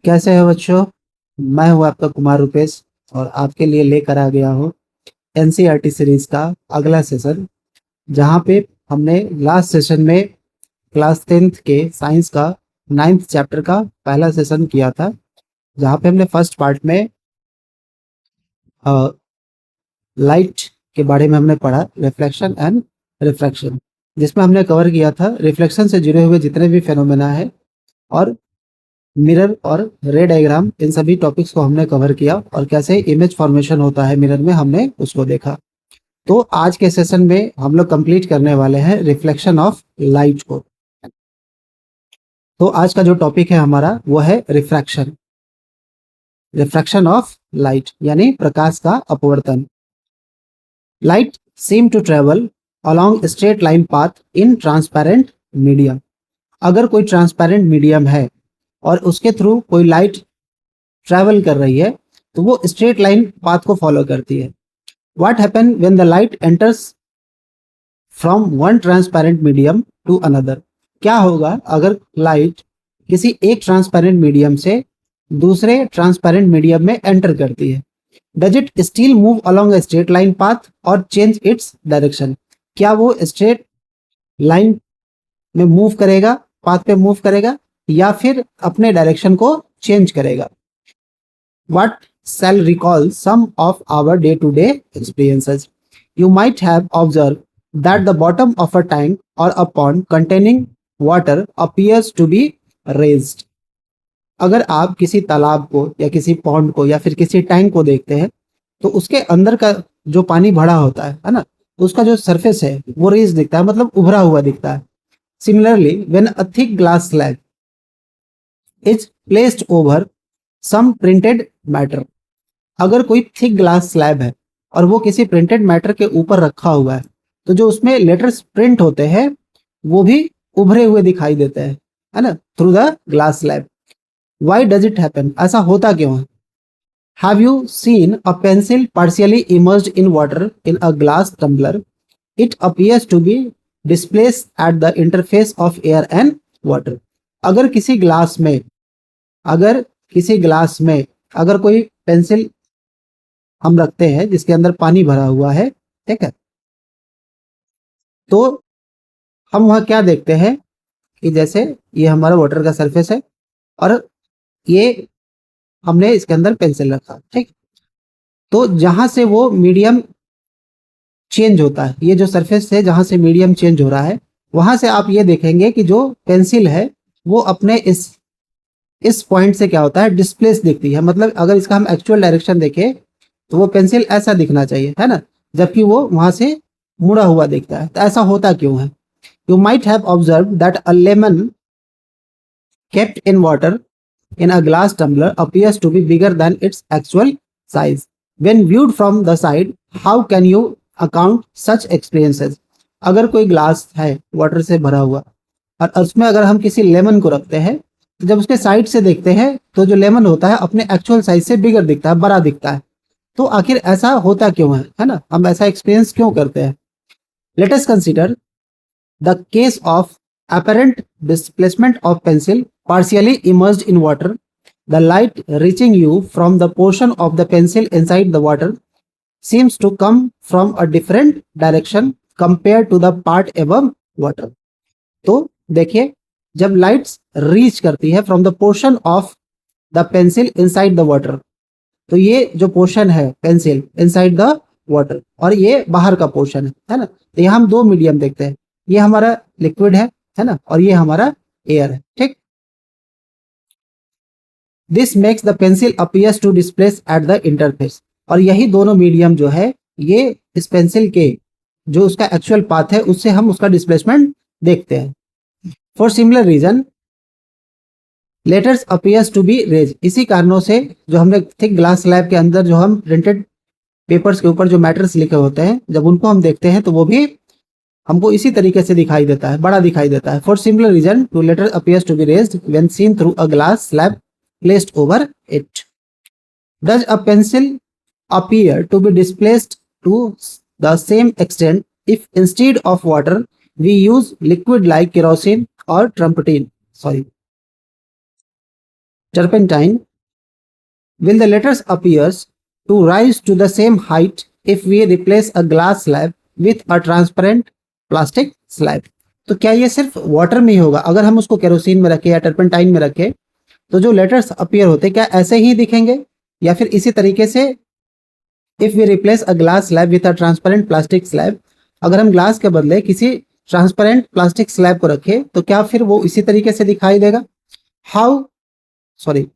कैसे हो बच्चों? मैं हूँ आपका कुमार रुपेश और आपके लिए लेकर आ गया हूँ एनसीईआरटी सीरीज का अगला सेशन, जहाँ पे हमने लास्ट सेशन में क्लास 10th के साइंस का 9th चैप्टर का पहला सेशन किया था, जहाँ पे हमने फर्स्ट पार्ट में लाइट के बारे में हमने पढ़ा, रिफ्लेक्शन एंड रिफ्रैक्शन, जिसमें हमने कवर किया था रिफ्लेक्शन से जुड़े हुए जितने भी फेनोमेना है और मिरर और रे डायग्राम, इन सभी टॉपिक्स को हमने कवर किया और कैसे इमेज फॉर्मेशन होता है मिरर में हमने उसको देखा। तो आज के सेशन में हम लोग कंप्लीट करने वाले हैं रिफ्लेक्शन ऑफ लाइट को। तो आज का जो टॉपिक है हमारा वो है रिफ्रैक्शन, रिफ्रैक्शन ऑफ लाइट यानी प्रकाश का अपवर्तन। Light seem to travel along straight line path in transparent medium. अगर कोई ट्रांसपेरेंट मीडियम है और उसके थ्रू कोई लाइट ट्रैवल कर रही है तो वो स्ट्रेट लाइन पाथ को फॉलो करती है। What happen when the light enters from one transparent medium to another? क्या होगा अगर लाइट किसी एक ट्रांसपेरेंट मीडियम से दूसरे ट्रांसपेरेंट मीडियम में एंटर करती है? Does it still move along a straight line path और चेंज इट्स डायरेक्शन? क्या वो स्ट्रेट लाइन में मूव करेगा, पाथ पे मूव करेगा, या फिर अपने डायरेक्शन को चेंज करेगा? What shall recall some of our day-to-day experiences? You might have observed that the bottom of a tank or a pond containing water appears to be raised. अगर आप किसी तालाब को या किसी पॉन्ड को या फिर किसी टैंक को देखते हैं तो उसके अंदर का जो पानी भरा होता है ना, उसका जो सरफेस है वो रेज दिखता है, मतलब उभरा हुआ दिखता है। Similarly when a thick glass slab is placed over some printed matter, अगर कोई थिक ग्लास स्लैब है और वो किसी प्रिंटेड मैटर के ऊपर रखा हुआ है तो जो उसमें लेटर्स प्रिंट होते हैं वो भी उभरे हुए दिखाई देते हैं, है ना, through the glass slab. Why does it happen? ऐसा होता क्यों है? Have you seen a pencil partially emerged in water in a glass tumbler? It appears to be displace at the interface of air and water. अगर किसी glass में अगर किसी glass में अगर कोई पेंसिल हम रखते हैं जिसके अंदर पानी भरा हुआ है, ठीक है, तो हम वहां क्या देखते हैं कि जैसे ये हमारा वाटर का सरफेस है और ये हमने इसके अंदर पेंसिल रखा, ठीक। तो जहां से वो मीडियम चेंज होता है, ये जो सरफेस है जहां से मीडियम चेंज हो रहा है, वहां से आप ये देखेंगे कि जो पेंसिल है वो अपने इस पॉइंट से क्या होता है, डिस्प्लेस दिखती है। मतलब अगर इसका हम एक्चुअल डायरेक्शन देखें तो वो पेंसिल ऐसा दिखना चाहिए, है ना, जबकि वो वहां से मुड़ा हुआ दिखता है। तो ऐसा होता क्यों है? You might have observe that a lemon kept in water in a glass tumbler appears to be bigger than its actual size. When viewed from the side, how can you account such experiences? अगर कोई glass है water से भरा हुआ और उसमें अगर हम किसी लेमन को रखते हैं तो जब उसके साइड से देखते हैं तो जो लेमन होता है अपने एक्चुअल साइज से बिगर दिखता है, बड़ा दिखता है। तो आखिर ऐसा होता क्यों है ना, हम ऐसा एक्सपीरियंस क्यों करते हैं? Let us consider the case of apparent displacement of pencil partially immersed in water. The light reaching you from the portion of the pencil inside the water seems to come from a different direction compared to the part above water. तो देखिए, जब lights reach करती है from the portion of the pencil inside the water, तो ये जो portion है pencil inside the water और ये बाहर का पोर्शन है ना, तो यहाँ हम दो मीडियम देखते हैं, ये हमारा लिक्विड है ना, और ये हमारा एयर है, ठीक। This makes the pencil appears to displace at the interface, और यही दोनों मीडियम जो है ये इस पेंसिल के जो उसका एक्चुअल पाथ है उससे हम उसका डिस्प्लेसमेंट देखते हैं। For similar reason letters appears to be raise, इसी कारणों से जो हमने थिक ग्लास स्लैब के अंदर जो हम प्रिंटेड पेपर्स के ऊपर जो मैटर्स लिखे होते हैं जब उनको हम देखते हैं तो वो भी हमको इसी तरीके से दिखाई देता है, बड़ा दिखाई देता है। For similar reason to letter appears to be raised when seen through a glass slab placed over it. Does a pencil appear to be displaced to the same extent if instead of water we use liquid like kerosene और turpentine? Sorry, turpentine, will the letters appears to rise to the same height if we replace a glass slab with a transparent plastic slab? तो क्या ये सिर्फ water में ही होगा? अगर हम उसको केरोसिन में रखें या टर्पेंटाइन में रखें तो जो लेटर्स अपीयर होते क्या ऐसे ही दिखेंगे, या फिर इसी तरीके से if we replace a glass slab with a transparent plastic slab, अगर हम ग्लास के बदले किसी ट्रांसपेरेंट प्लास्टिक स्लैब को रखें तो क्या फिर वो इसी तरीके से दिखाई देगा? How sorry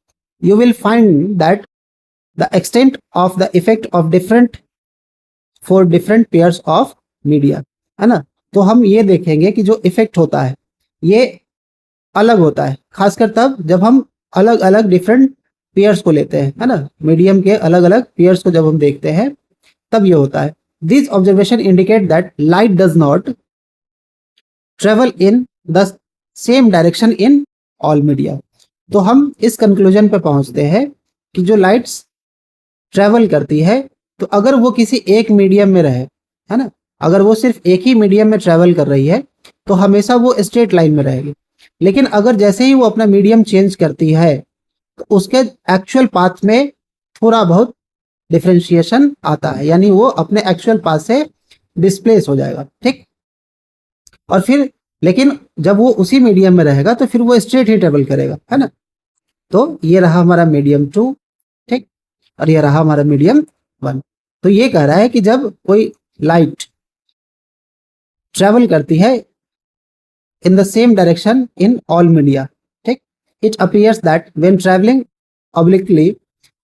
you will find that the extent of the effect of different for different pairs of media, है ना? तो हम ये देखेंगे कि जो इफेक्ट होता है ये अलग होता है, खासकर तब जब हम अलग अलग डिफरेंट पेयर्स को लेते हैं, है ना? मीडियम के अलग अलग पेयर्स को जब हम देखते हैं तब ये होता है. This observation indicate that light does not travel in the same direction in all media. तो हम इस कंक्लूजन पे पहुंचते हैं कि जो लाइट्स ट्रेवल करती है तो अगर वो किसी एक मीडियम में रहे, है ना, अगर वो सिर्फ एक ही मीडियम में ट्रेवल कर रही है तो हमेशा वो स्ट्रेट लाइन में रहेगी. लेकिन अगर जैसे ही वो अपना मीडियम चेंज करती है तो उसके एक्चुअल पाथ में थोड़ा बहुत डिफरेंशिएशन आता है, यानी वो अपने एक्चुअल पाथ से डिस्प्लेस हो जाएगा. ठीक, और फिर लेकिन जब वो उसी मीडियम में रहेगा तो फिर वो स्ट्रेट ही ट्रेवल करेगा, है ना? तो ये रहा हमारा मीडियम 2, ठीक, और ये रहा हमारा मीडियम 1. तो ये कह रहा है कि जब कोई लाइट ट्रेवल करती है in the same direction in all media, ठीक, it appears that when travelling obliquely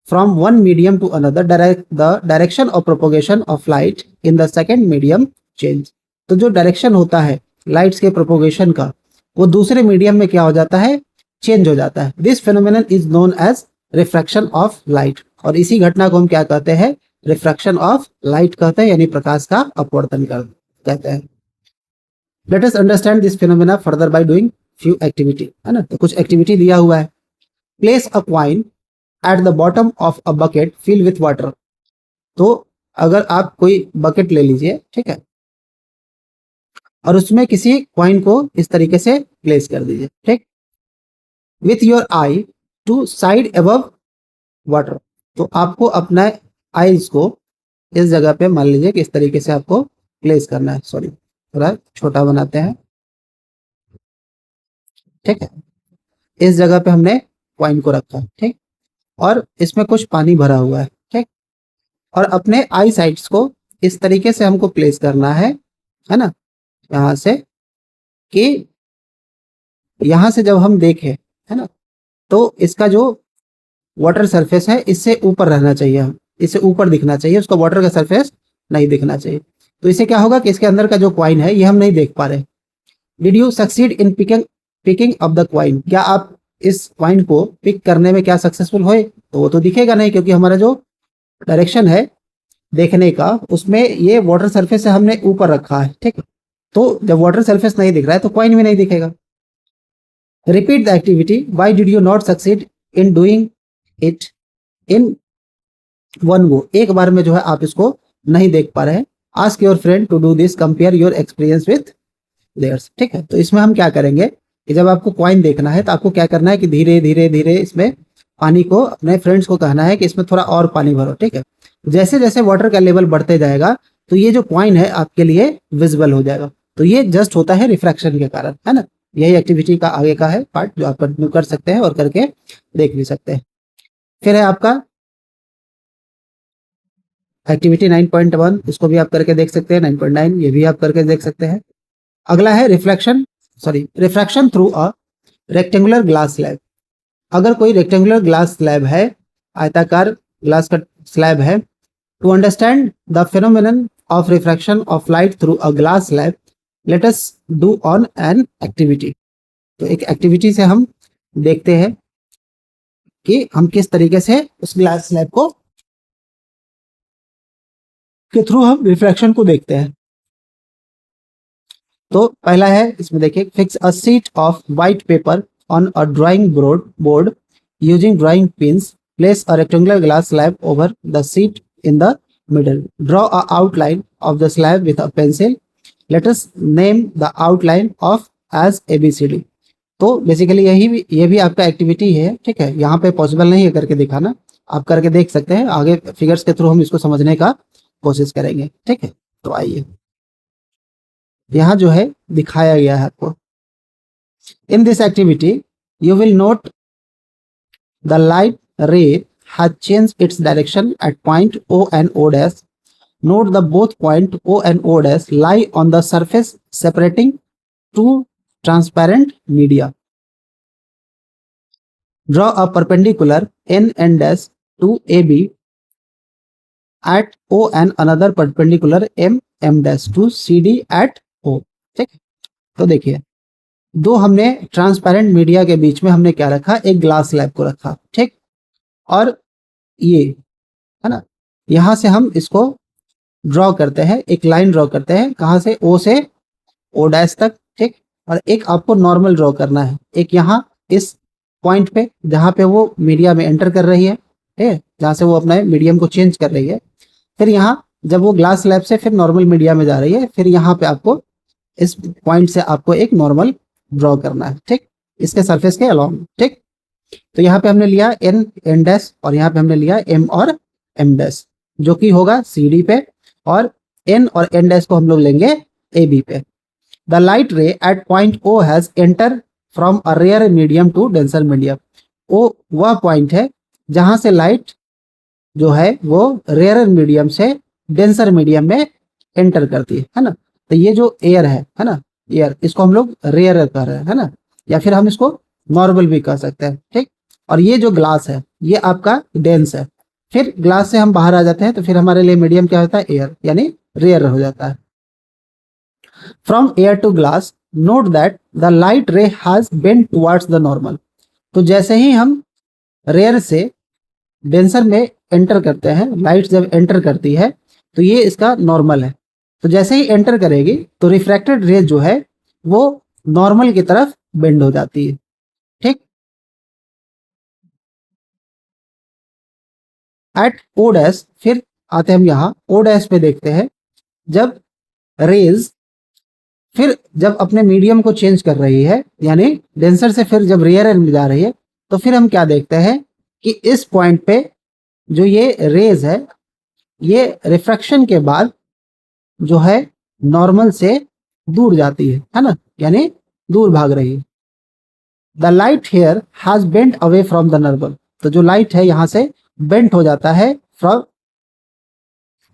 from one medium to another the direction of propagation of light in the second medium change. तो जो direction होता है lights के propagation का वो दूसरे medium में क्या हो जाता है? चेंज हो जाता है. This phenomenon is known as refraction of light, और इसी घटना को हम क्या कहते हैं? रिफ्रैक्शन ऑफ लाइट कहते हैं, यानी प्रकाश का अपवर्तन कहते हैं. Let us understand this phenomena further by doing few activity, है ना? तो कुछ एक्टिविटी दिया हुआ है. Place a coin at the bottom of a bucket fill with water. तो अगर आप कोई बकेट ले लीजिए, ठीक है, और उसमें किसी कॉइन को इस तरीके से प्लेस कर दीजिए, ठीक, with your eye to side above water. तो आपको अपना आईज को इस जगह पे मान लीजिए कि इस तरीके से आपको प्लेस करना है. सॉरी, थोड़ा छोटा बनाते हैं, ठीक है. इस जगह पे हमने कॉइन को रखा, ठीक, और इसमें कुछ पानी भरा हुआ है, ठीक, और अपने आई साइड्स को इस तरीके से हमको प्लेस करना है ना, यहाँ से, कि यहाँ से जब हम देखें, है ना, तो इसका जो वाटर सरफेस है इससे ऊपर रहना चाहिए, हम इससे ऊपर दिखना चाहिए, उसका वाटर का सरफेस नहीं दिखना चाहिए. तो इससे क्या होगा कि इसके अंदर का जो क्वाइन है ये हम नहीं देख पा रहे. Did you succeed in picking up the coin? क्या आप इस क्वाइन को पिक करने में क्या सक्सेसफुल हुए? तो वो तो दिखेगा नहीं, क्योंकि हमारा जो डायरेक्शन है देखने का उसमें ये वाटर सरफेस हमने ऊपर रखा है, ठीक है. तो जब वाटर सरफेस नहीं दिख रहा है तो क्वाइन भी नहीं दिखेगा. Repeat the activity. Why did you not succeed in doing it in one go? एक बार में जो है आप इसको नहीं देख पा रहे हैं. Ask your friend to do this, compare your experience with theirs. ठीक है, तो इसमें हम क्या करेंगे कि जब आपको कॉइन देखना है तो आपको क्या करना है कि धीरे धीरे धीरे इसमें पानी को, अपने फ्रेंड्स को कहना है कि इसमें थोड़ा और पानी भरो, ठीक है. जैसे जैसे वाटर का लेवल बढ़ते जाएगा तो ये जो कॉइन है आपके लिए विजिबल हो जाएगा. तो ये जस्ट होता है रिफ्रैक्शन के कारण, है ना. यही एक्टिविटी का आगे का है पार्ट जो आप कंटिन्यू कर सकते हैं और करके देख भी सकते हैं. फिर है आपका एक्टिविटी 9.1, इसको भी आप करके देख सकते हैं. 9.9 ये भी आप करके देख सकते हैं. अगला है refraction through a rectangular glass slab. अगर कोई रेक्टेंगुलर ग्लास स्लैब है, आयताकार ग्लास का स्लैब है, to understand the phenomenon of refraction of light through a glass slab let us do on an activity. तो एक एक्टिविटी से हम देखते हैं कि हम किस तरीके से उस ग्लास स्लैब को के थ्रू हम रिफ्रैक्शन को देखते हैं. तो पहला है, इसमें देखिए, fix a sheet of white paper on a drawing board using drawing pins. Place a rectangular glass slab over the sheet in the middle. Draw a outline of the slab with a pencil. Let us name the outline of as ABCD. तो basically ये भी आपका activity है, ठीक है। यहाँ पे possible नहीं है करके दिखाना, आप करके देख सकते हैं, आगे फिगर्स के थ्रू हम इसको समझने का कोशिश करेंगे, ठीक है। तो आइए, यहाँ जो है दिखाया गया है आपको। In this activity you will note the light ray has changed its direction at point O and O dash. Note the both point O and O dash lie on the surface separating two transparent media. Draw a perpendicular N and dash to AB at O and another perpendicular M M dash to CD at O. ठीक है, तो देखिए, दो हमने transparent media के बीच में हमने क्या रखा, एक ग्लास स्लैब को रखा, ठीक। और ये है ना, यहां से हम इसको ड्रॉ करते हैं, एक लाइन ड्रॉ करते हैं, कहां से, ओ से ओ डैश तक, ठीक। और एक आपको नॉर्मल ड्रॉ करना है, एक यहाँ इस पॉइंट पे जहां पे वो मीडिया में एंटर कर रही है, ठीक है, जहां से वो अपना मीडियम को चेंज कर रही है। फिर यहाँ जब वो ग्लास स्लैब से फिर नॉर्मल मीडिया में जा रही है, फिर यहाँ पे आपको इस पॉइंट से आपको एक नॉर्मल ड्रॉ करना है, ठीक, इसके सरफेस के अलोंग, ठीक। तो यहाँ पे हमने लिया एन एन डैश और यहाँ पे हमने लिया एम और एम डैश, जो कि होगा सी डी पे, और एन और एन डैश को हम लोग लेंगे ए बी पे। The light ray at point O has enter from a rare medium to denser medium. O वह पॉइंट है जहां से लाइट जो है वो रेयर मीडियम से डेंसर मीडियम में एंटर करती है ना। तो ये जो एयर है ना, एयर, इसको हम लोग रेयर कर रहे हैं, है ना, या फिर हम इसको नॉर्मल भी कह सकते हैं, ठीक। और ये जो ग्लास है ये आपका डेंस है। फिर ग्लास से हम बाहर आ जाते हैं तो फिर हमारे लिए मीडियम क्या होता है, एयर, यानी रेयर हो जाता है। From air to glass note that the light ray has bent towards the normal. तो जैसे ही हम रेयर से डेंसर में एंटर करते हैं, लाइट जब एंटर करती है तो ये इसका नॉर्मल है। तो जैसे ही एंटर करेगी तो रिफ्रैक्टेड रे जो है वो नॉर्मल की तरफ बेंड हो जाती है, ठीक। एट ओ डैश, फिर आते हैं हम यहाँ ओ डैश पे देखते हैं, जब रेज फिर जब अपने मीडियम को चेंज कर रही है, यानी डेंसर से फिर जब रेयर में जा रही है, तो फिर हम क्या देखते हैं कि इस पॉइंट पे जो ये रेज है ये रिफ्रैक्शन के बाद जो है नॉर्मल से दूर जाती है ना, यानी दूर भाग रही है। The light here has bent away from the normal. तो जो लाइट है यहां से बेंट हो जाता है from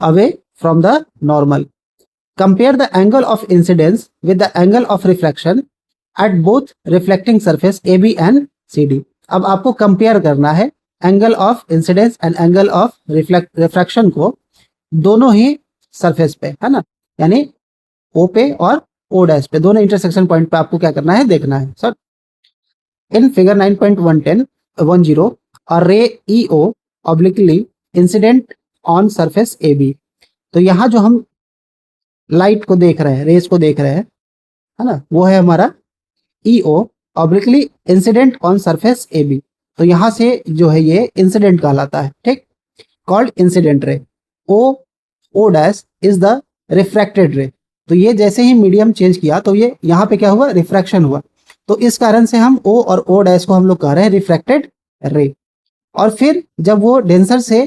away from the normal. Compare the angle of incidence with the angle of reflection at both reflecting surface A B and C D. अब आपको कंपेयर करना है angle of incidence and angle of refraction को दोनों ही surface पे, है ना, यानी ओ पे और ओ डैश पे, दोनों इंटरसेक्शन पॉइंट पे आपको क्या करना है, देखना है। सर, इन फिगर 9.10 और ray E O obliquely incident on surface A B. तो यहाँ जो हम लाइट को देख रहे हैं, रेस को देख रहे हैं, है ना, वो है हमारा E O obliquely incident on surface A B. तो यहाँ से जो है ये इंसिडेंट कहलाता है, ठीक, called incident ray. O O dash is the refracted ray. तो ये जैसे ही मीडियम चेंज किया तो ये यहाँ पे क्या हुआ, रिफ्रैक्शन हुआ। तो इस कारण से हम ओ और ओ डैश को हम लोग कह रहे हैं रिफ्रैक्टेड रे। और फिर जब वो डेंसर से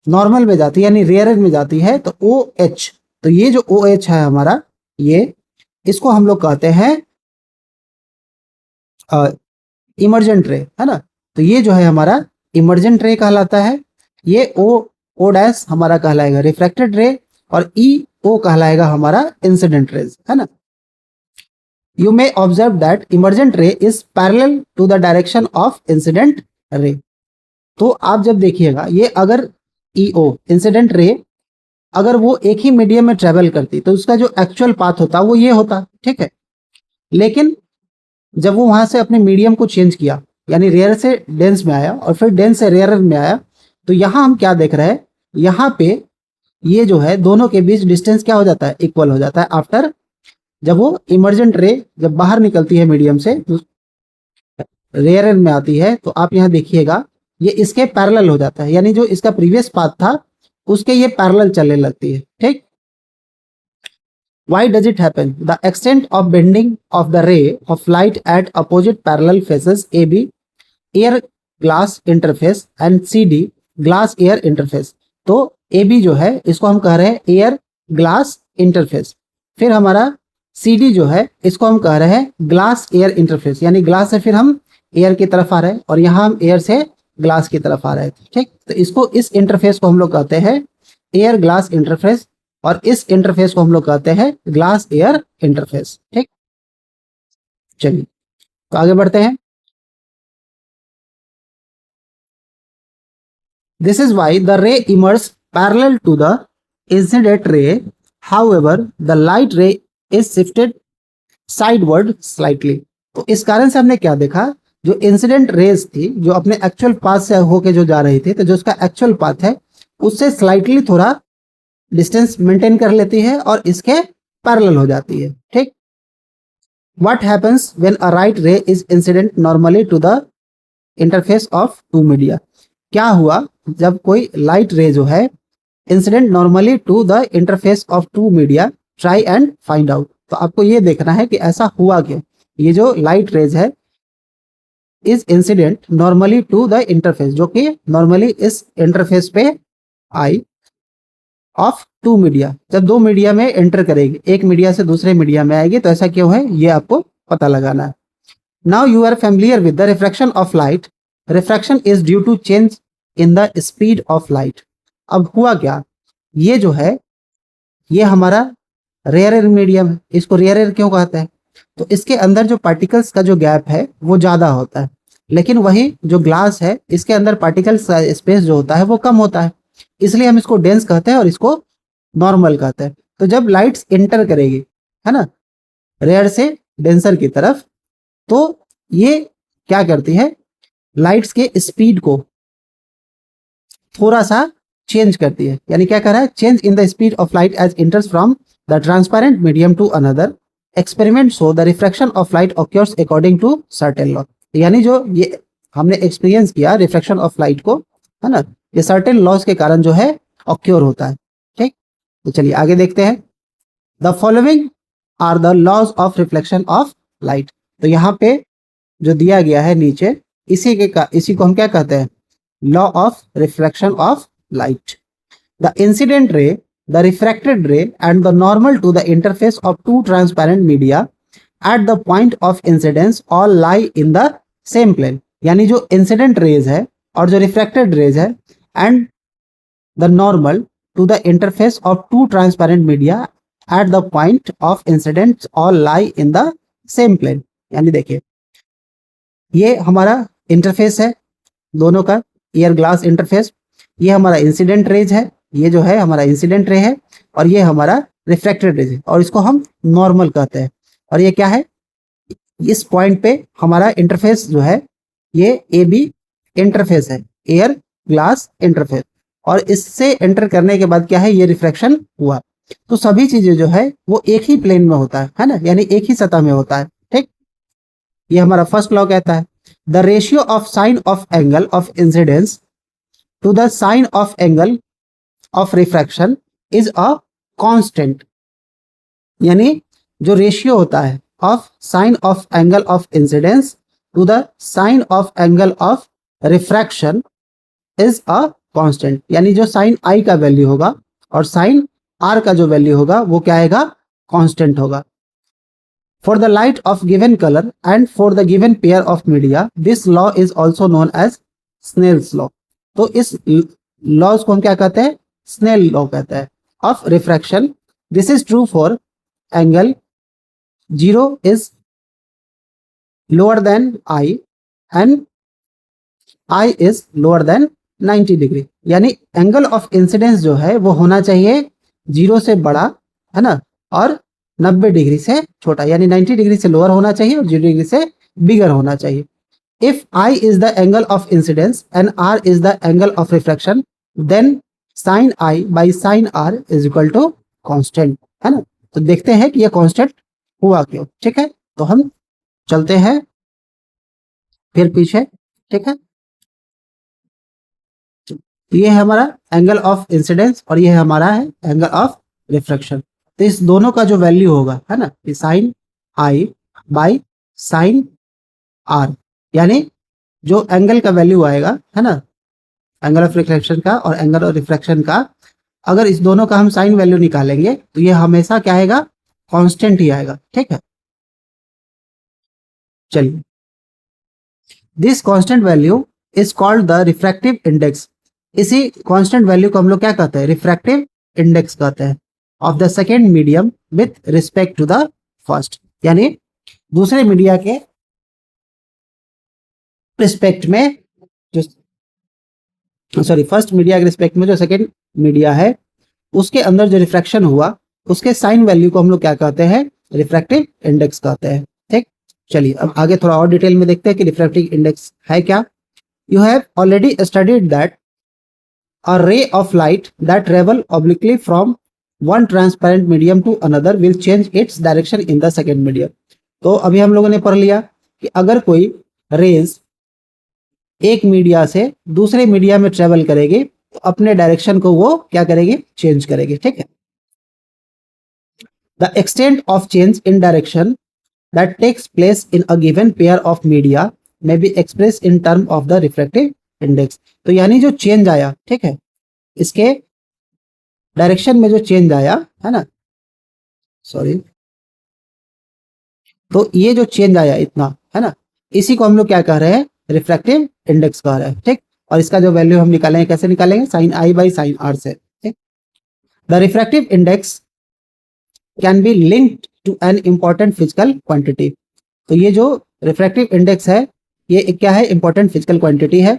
नॉर्मल में जाती है यानी रेयर में जाती है तो ओ एच। तो ये जो ओ एच है हमारा, ये इसको हम लोग कहते हैं इमर्जेंट रे, है ना। तो ये जो है हमारा इमर्जेंट रे कहलाता है। ये ओ डैश हमारा कहलाएगा रिफ्रैक्टेड रे और ई ओ कहलाएगा हमारा इंसिडेंट रेज, है ना। You may observe that emergent ray is parallel to the direction of incident ray. तो आप जब देखिएगा ये अगर ई ओ इंसिडेंट रे अगर वो एक ही मीडियम में ट्रेवल करती तो उसका जो एक्चुअल पाथ होता वो ये होता, ठीक है। लेकिन जब वो वहां से अपने मीडियम को चेंज किया यानी रेयर से डेंस में आया और फिर डेंस से रेयर में आया, तो यहाँ हम क्या देख रहे हैं, यहाँ पे ये जो है दोनों के बीच डिस्टेंस क्या हो जाता है, इक्वल हो जाता है। आफ्टर जब वो इमर्जेंट रे जब बाहर निकलती है मीडियम से तो रेयर में आती है, तो आप यहाँ देखिएगा ये इसके पैरेलल हो जाता है, यानी जो इसका प्रीवियस पाथ था उसके ये पैरेलल चलने लगती है, ठीक। Why does it happen? The extent of bending of the ray of light at opposite parallel faces AB, air glass interface and CD, glass air interface. तो AB जो है इसको हम कह रहे हैं एयर ग्लास इंटरफेस, फिर हमारा CD जो है इसको हम कह रहे हैं ग्लास एयर इंटरफेस, यानी ग्लास से फिर हम एयर की तरफ आ रहे हैं और यहाँ हम एयर से ग्लास की तरफ आ रहे हैं। ठीक, तो इसको इस इंटरफेस को हम लोग कहते हैं एयर ग्लास इंटरफेस और इस इंटरफेस को हम लोग कहते हैं ग्लास एयर इंटरफेस। ठीक, चलिए तो आगे बढ़ते हैं। This is why the ray emerges parallel to the incident ray, however the light ray is shifted sideward slightly. तो इस कारण से हमने क्या देखा, जो इंसिडेंट रेज थी जो अपने एक्चुअल पाथ से होके जो जा रही थी, तो जो उसका एक्चुअल पाथ है उससे स्लाइटली थोड़ा डिस्टेंस मेंटेन कर लेती है और इसके पैरेलल हो जाती है। ठीक, what happens when a right ray is incident normally to the interface of two media. क्या हुआ जब कोई लाइट रे जो है incident normally to the interface of two media, try and find out. तो आपको ये देखना है कि ऐसा हुआ क्या, ये जो लाइट रेज है is incident normally to the interface, जो कि नॉर्मली इस इंटरफेस पे आई ऑफ टू मीडिया, जब दो मीडिया में एंटर करेगी, एक मीडिया से दूसरे मीडिया में आएगी, तो ऐसा क्यों है ये आपको पता लगाना है। Now you are familiar with the refraction of light. Refraction is due to change in the speed of light. अब हुआ क्या, ये जो है ये हमारा रेयर मीडियम है, इसको रेयर क्यों कहते हैं, तो इसके अंदर जो पार्टिकल्स का जो गैप है वो ज्यादा होता है, लेकिन वही जो ग्लास है इसके अंदर पार्टिकल्स स्पेस जो होता है वो कम होता है, इसलिए हम इसको डेंस कहते हैं और इसको नॉर्मल कहते हैं। तो जब लाइट्स एंटर करेगी, है ना, रेयर से डेंसर की तरफ, तो ये क्या करती है, लाइट्स के स्पीड को थोड़ा सा चेंज करती है, यानी क्या कर रहा है, change in the speed of light as enters from the transparent medium to another. Experiment show the refraction of light occurs according to certain law. यानी जो ये हमने एक्सपीरियंस किया रिफ्रैक्शन ऑफ लाइट को, है ना, ये सर्टेन लॉज के कारण जो है ऑक्योर होता है। ठीक, तो चलिए आगे देखते हैं। The following are the laws of reflection of light. तो यहाँ पे जो दिया गया है नीचे, इसी को हम क्या कहते हैं, law of refraction of light. The incident ray, the refracted ray and the normal to the interface of two transparent media at the point of incidence all lie in the same plane. यानी जो incident rays है और जो refracted rays है and the normal to the interface of two transparent media at the point of incidence all lie in the same plane. यानी देखिए ये हमारा इंटरफेस है दोनों का, एयर ग्लास इंटरफेस, ये हमारा इंसिडेंट रेज है, ये जो है हमारा इंसिडेंट रे है, और ये हमारा रिफ्रैक्टेड रेज है, और इसको हम नॉर्मल कहते हैं। और ये क्या है, इस पॉइंट पे हमारा इंटरफेस जो है ये ए बी इंटरफेस है, एयर ग्लास इंटरफेस, और इससे एंटर करने के बाद क्या है, ये रिफ्रैक्शन हुआ। तो सभी चीजें जो है वो एक ही प्लेन में होता है ना, यानी एक ही सतह में होता है। ठीक, ये हमारा फर्स्ट लॉ कहता है the ratio of sine of angle of incidence to the sine of angle of refraction is a constant। यानी जो रेशियो होता है of sine of angle of incidence to the sign of angle of refraction is a constant, यानी जो sign आई का value होगा और sign are का जो वैल्यू होगा वो क्या आएगा, कांस्टेंट होगा। For the light of given colour and for the given pair of media this law is also known as Snell's law. तो इस लॉज को हम क्या कहते हैं, स्नेल लॉ कहते हैं of refraction. This is true for angle 0 is lower than i and i is lower than 90 degree. यानी एंगल ऑफ इंसिडेंस जो है वो होना चाहिए 0 से बड़ा, है ना, और 90 डिग्री से छोटा, यानी 90 डिग्री से लोअर होना चाहिए और 0 डिग्री से बिगर होना चाहिए। If I is the angle of incidence and R is the angle of refraction, then sin I by sin R is equal to constant, है ना। तो देखते हैं कि ये कांस्टेंट हुआ क्यों। ठीक है, तो हम चलते हैं फिर पीछे। ठीक है, ये है हमारा एंगल ऑफ इंसिडेंस और ये हमारा है एंगल ऑफ रिफ्रैक्शन। तो इस दोनों का जो वैल्यू होगा, है ना, sine i by sine r, यानी जो एंगल का वैल्यू आएगा, है ना, एंगल ऑफ रिफ्लेक्शन का और एंगल ऑफ रिफ्रैक्शन का, अगर इस दोनों का हम साइन वैल्यू निकालेंगे तो ये हमेशा क्या आएगा, कांस्टेंट ही आएगा। ठीक है, चलिए, this constant value is called the refractive index. इसी कांस्टेंट वैल्यू को हम लोग क्या कहते हैं, रिफ्रैक्टिव इंडेक्स कहते हैं, of the second medium with respect to the first, यानी दूसरे मीडिया के रिस्पेक्ट में, जो सॉरी फर्स्ट मीडिया के रिस्पेक्ट में जो सेकेंड मीडिया है उसके अंदर जो रिफ्रैक्शन हुआ उसके साइन वैल्यू को हम लोग क्या कहते हैं, रिफ्रैक्टिव इंडेक्स कहते हैं। ठीक, चलिए अब आगे थोड़ा और डिटेल में देखते हैं कि रिफ्रैक्टिव इंडेक्स है क्या। You have already studied that a ray of light that travel obliquely from one transparent medium to another will change its direction in the second medium. तो अभी हम लोगों ने पढ़ लिया कि अगर कोई रेज एक मीडिया से दूसरे मीडिया में ट्रेवल करेगी तो अपने डायरेक्शन को वो क्या करेगी, चेंज करेगी। ठीक है, the extent of change in direction that takes place in a given pair of media may be express in term of the refractive index. तो यानी जो चेंज आया, ठीक है, इसके डायरेक्शन में जो चेंज आया, है ना, सॉरी, तो ये जो चेंज आया इतना, है ना, इसी को हम लोग क्या कह रहे हैं, रिफ्रैक्टिव इंडेक्स कह रहे हैं। ठीक, और इसका जो वैल्यू हम निकालेंगे, कैसे निकालेंगे, sine i by sine r से। ठीक, the refractive index can be linked to an important physical quantity. तो ये जो रिफ्रैक्टिव इंडेक्स है ये क्या है, इंपॉर्टेंट फिजिकल क्वांटिटी है।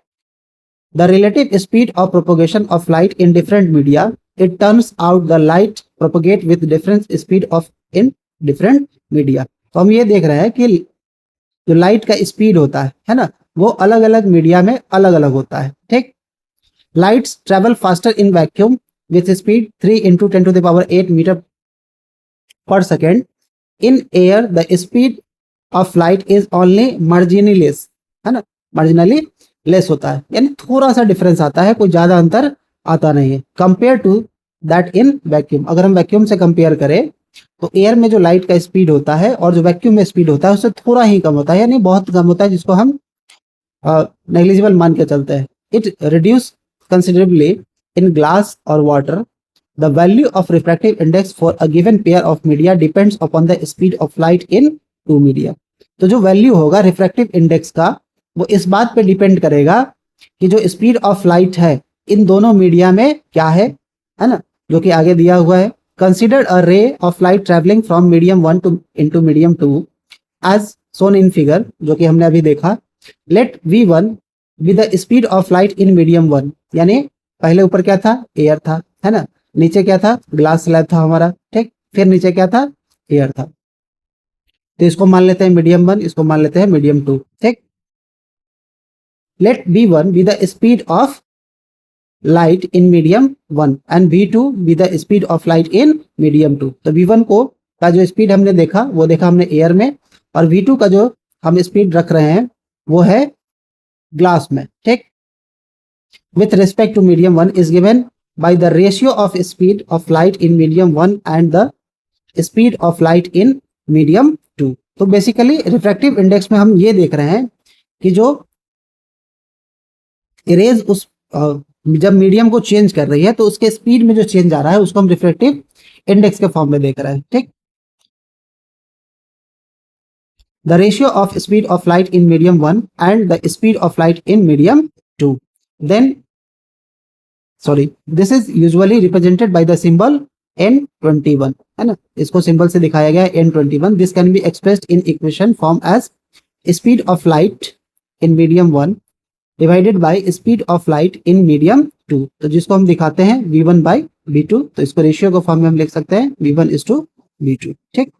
The relative speed of propagation of light in different media, it turns out the light propagate with different speed of in different media. तो हम ये देख रहे हैं कि जो लाइट का स्पीड होता है ना, वो अलग अलग मीडिया में अलग अलग होता है। ठीक, lights travel faster in vacuum with speed 3 × 10⁸ metre per second. In air the speed of light is only marginally less, है ना, मार्जिनली लेस होता है, यानी थोड़ा सा डिफरेंस आता है, कोई ज्यादा अंतर आता नहीं है, compare to that in vacuum. अगर हम वैक्यूम से कंपेयर करें तो एयर में जो लाइट का स्पीड होता है और जो वैक्यूम में स्पीड होता है उससे थोड़ा ही कम होता है, यानी बहुत कम होता है, जिसको हम नेग्लिजिबल मान के चलते हैं। It reduce considerably in glass और water. The value of refractive index for a given pair of media depends upon the speed of light in two media. तो जो वैल्यू होगा रिफ्रैक्टिव इंडेक्स का वो इस बात पे डिपेंड करेगा कि जो स्पीड ऑफ लाइट है इन दोनों मीडिया में क्या है ना, जो कि आगे दिया हुआ है। Consider a ray of light travelling from medium 1 to into medium 2 as shown in figure, जो कि हमने अभी देखा। Let v1 be the speed of light in medium 1, यानी पहले ऊपर क्या था, एयर था, है ना, नीचे क्या था, ग्लास स्लैब था हमारा। ठीक, फिर नीचे क्या था, एयर था। तो इसको मान लेते हैं मीडियम 1, इसको मान लेते हैं मीडियम 2। ठीक, let v1 be the speed of light in medium 1 and v2 be the speed of light in medium 2। तो v1 को का जो स्पीड हमने देखा वो देखा हमने एयर में, और v2 का जो हम स्पीड रख रहे हैं वो है ग्लास में। ठीक, with respect to medium 1 is given by the ratio of speed of light in medium 1 and the speed of light in medium 2। तो बेसिकली रिफ्रैक्टिव इंडेक्स में हम ये देख रहे हैं कि जो रेज उस जब मीडियम को चेंज कर रही है तो उसके स्पीड में जो चेंज आ रहा है उसको हम रिफ्रैक्टिव इंडेक्स के फॉर्म में देख रहे हैं। ठीक, the ratio of speed of light in medium 1 and the speed of light in medium 2, then this is usually represented by the symbol n21, है ना, इसको सिंबल से दिखाया गया है n21। this can be expressed in equation form as speed of light in medium 1 divided by speed of light in medium 2, तो जिसको हम दिखाते हैं v1 by v2, तो इसको रेशियो को फॉर्म में हम लिख सकते हैं v1:v2। ठीक,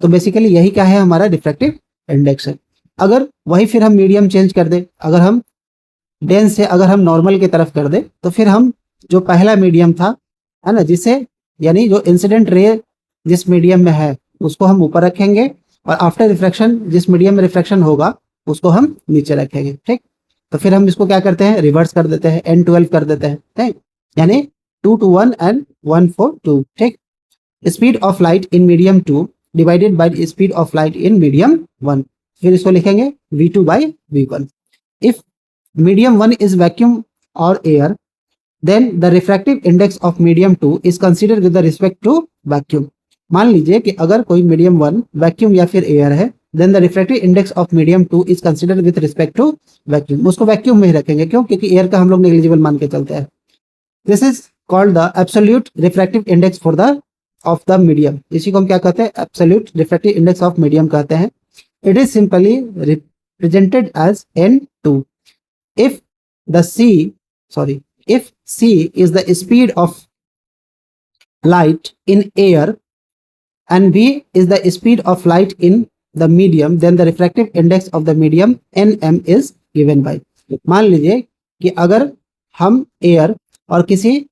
तो बेसिकली यही क्या है, हमारा रिफ्रैक्टिव इंडेक्स है। अगर वही फिर हम मीडियम चेंज कर दे, अगर हम डेंस से अगर हम नॉर्मल की तरफ कर दे, तो फिर हम जो पहला मीडियम था, है ना, जिसे यानी जो इंसिडेंट रे जिस मीडियम में है उसको हम ऊपर रखेंगे, और आफ्टर रिफ्रैक्शन जिस मीडियम में रिफ्रैक्शन होगा उसको हम नीचे रखेंगे। ठीक, तो फिर हम इसको क्या करते हैं, रिवर्स कर देते हैं, n12 कर देते हैं। ठीक, यानी 2 to 1 and 1 for 2। ठीक, speed of light in medium 2 divided by speed of light in medium 1। फिर इसको लिखेंगे v2 by v1। If medium 1 is vacuum और air, then the refractive index of medium 2 is considered with the respect to vacuum। मान लीजिए कि अगर कोई medium 1 vacuum या फिर एयर है, then the refractive index of medium 2 is considered with respect to vacuum। उसको वैक्यूम में ही रखेंगे, क्यों? क्योंकि एयर का हम लोग नेग्लिजिबल मान के चलते हैं। This is called the absolute refractive index for the of the medium. इसी को हम क्या कहते हैं? Absolute refractive index of medium कहते हैं। It is simply represented as n2 if the if c is the speed of light in air and v is the speed of light in the medium, then the refractive index of the medium nm is given by। मान लीजिए कि अगर हम air और किसी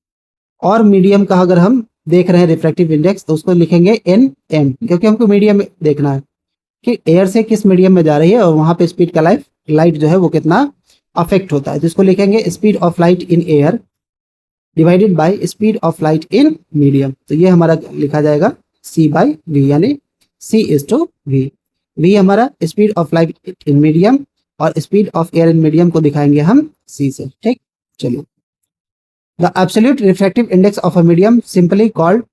और medium का अगर हम देख रहे हैं रिफ्रैक्टिव इंडेक्स, तो उसको लिखेंगे एन एम, क्योंकि हमको मीडियम देखना है कि एयर से किस मीडियम में जा रही है और वहां पे स्पीड का लाइट जो है वो कितना अफेक्ट होता है। तो इसको लिखेंगे speed of light in air divided by speed of light in medium. तो ये हमारा लिखा जाएगा c बाई v, यानी c is to v। v हमारा speed of light in medium और speed of air in medium को दिखाएंगे हम c से। ठीक, चलिए। The absolute refractive index of a medium simply called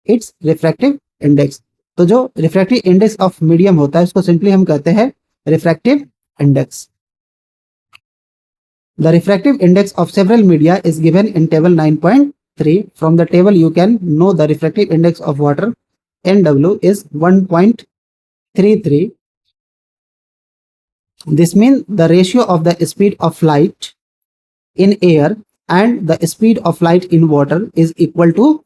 its refractive index. तो जो रिफ्रैक्टिव इंडेक्स ऑफ मीडियम होता है उसको सिंपली हम कहते हैं refractive index. The refractive index of several media is given in table 9.3. From the table you can know the refractive index of water NW is 1.33. This means the ratio of the speed of light in air and the speed of light in water is equal to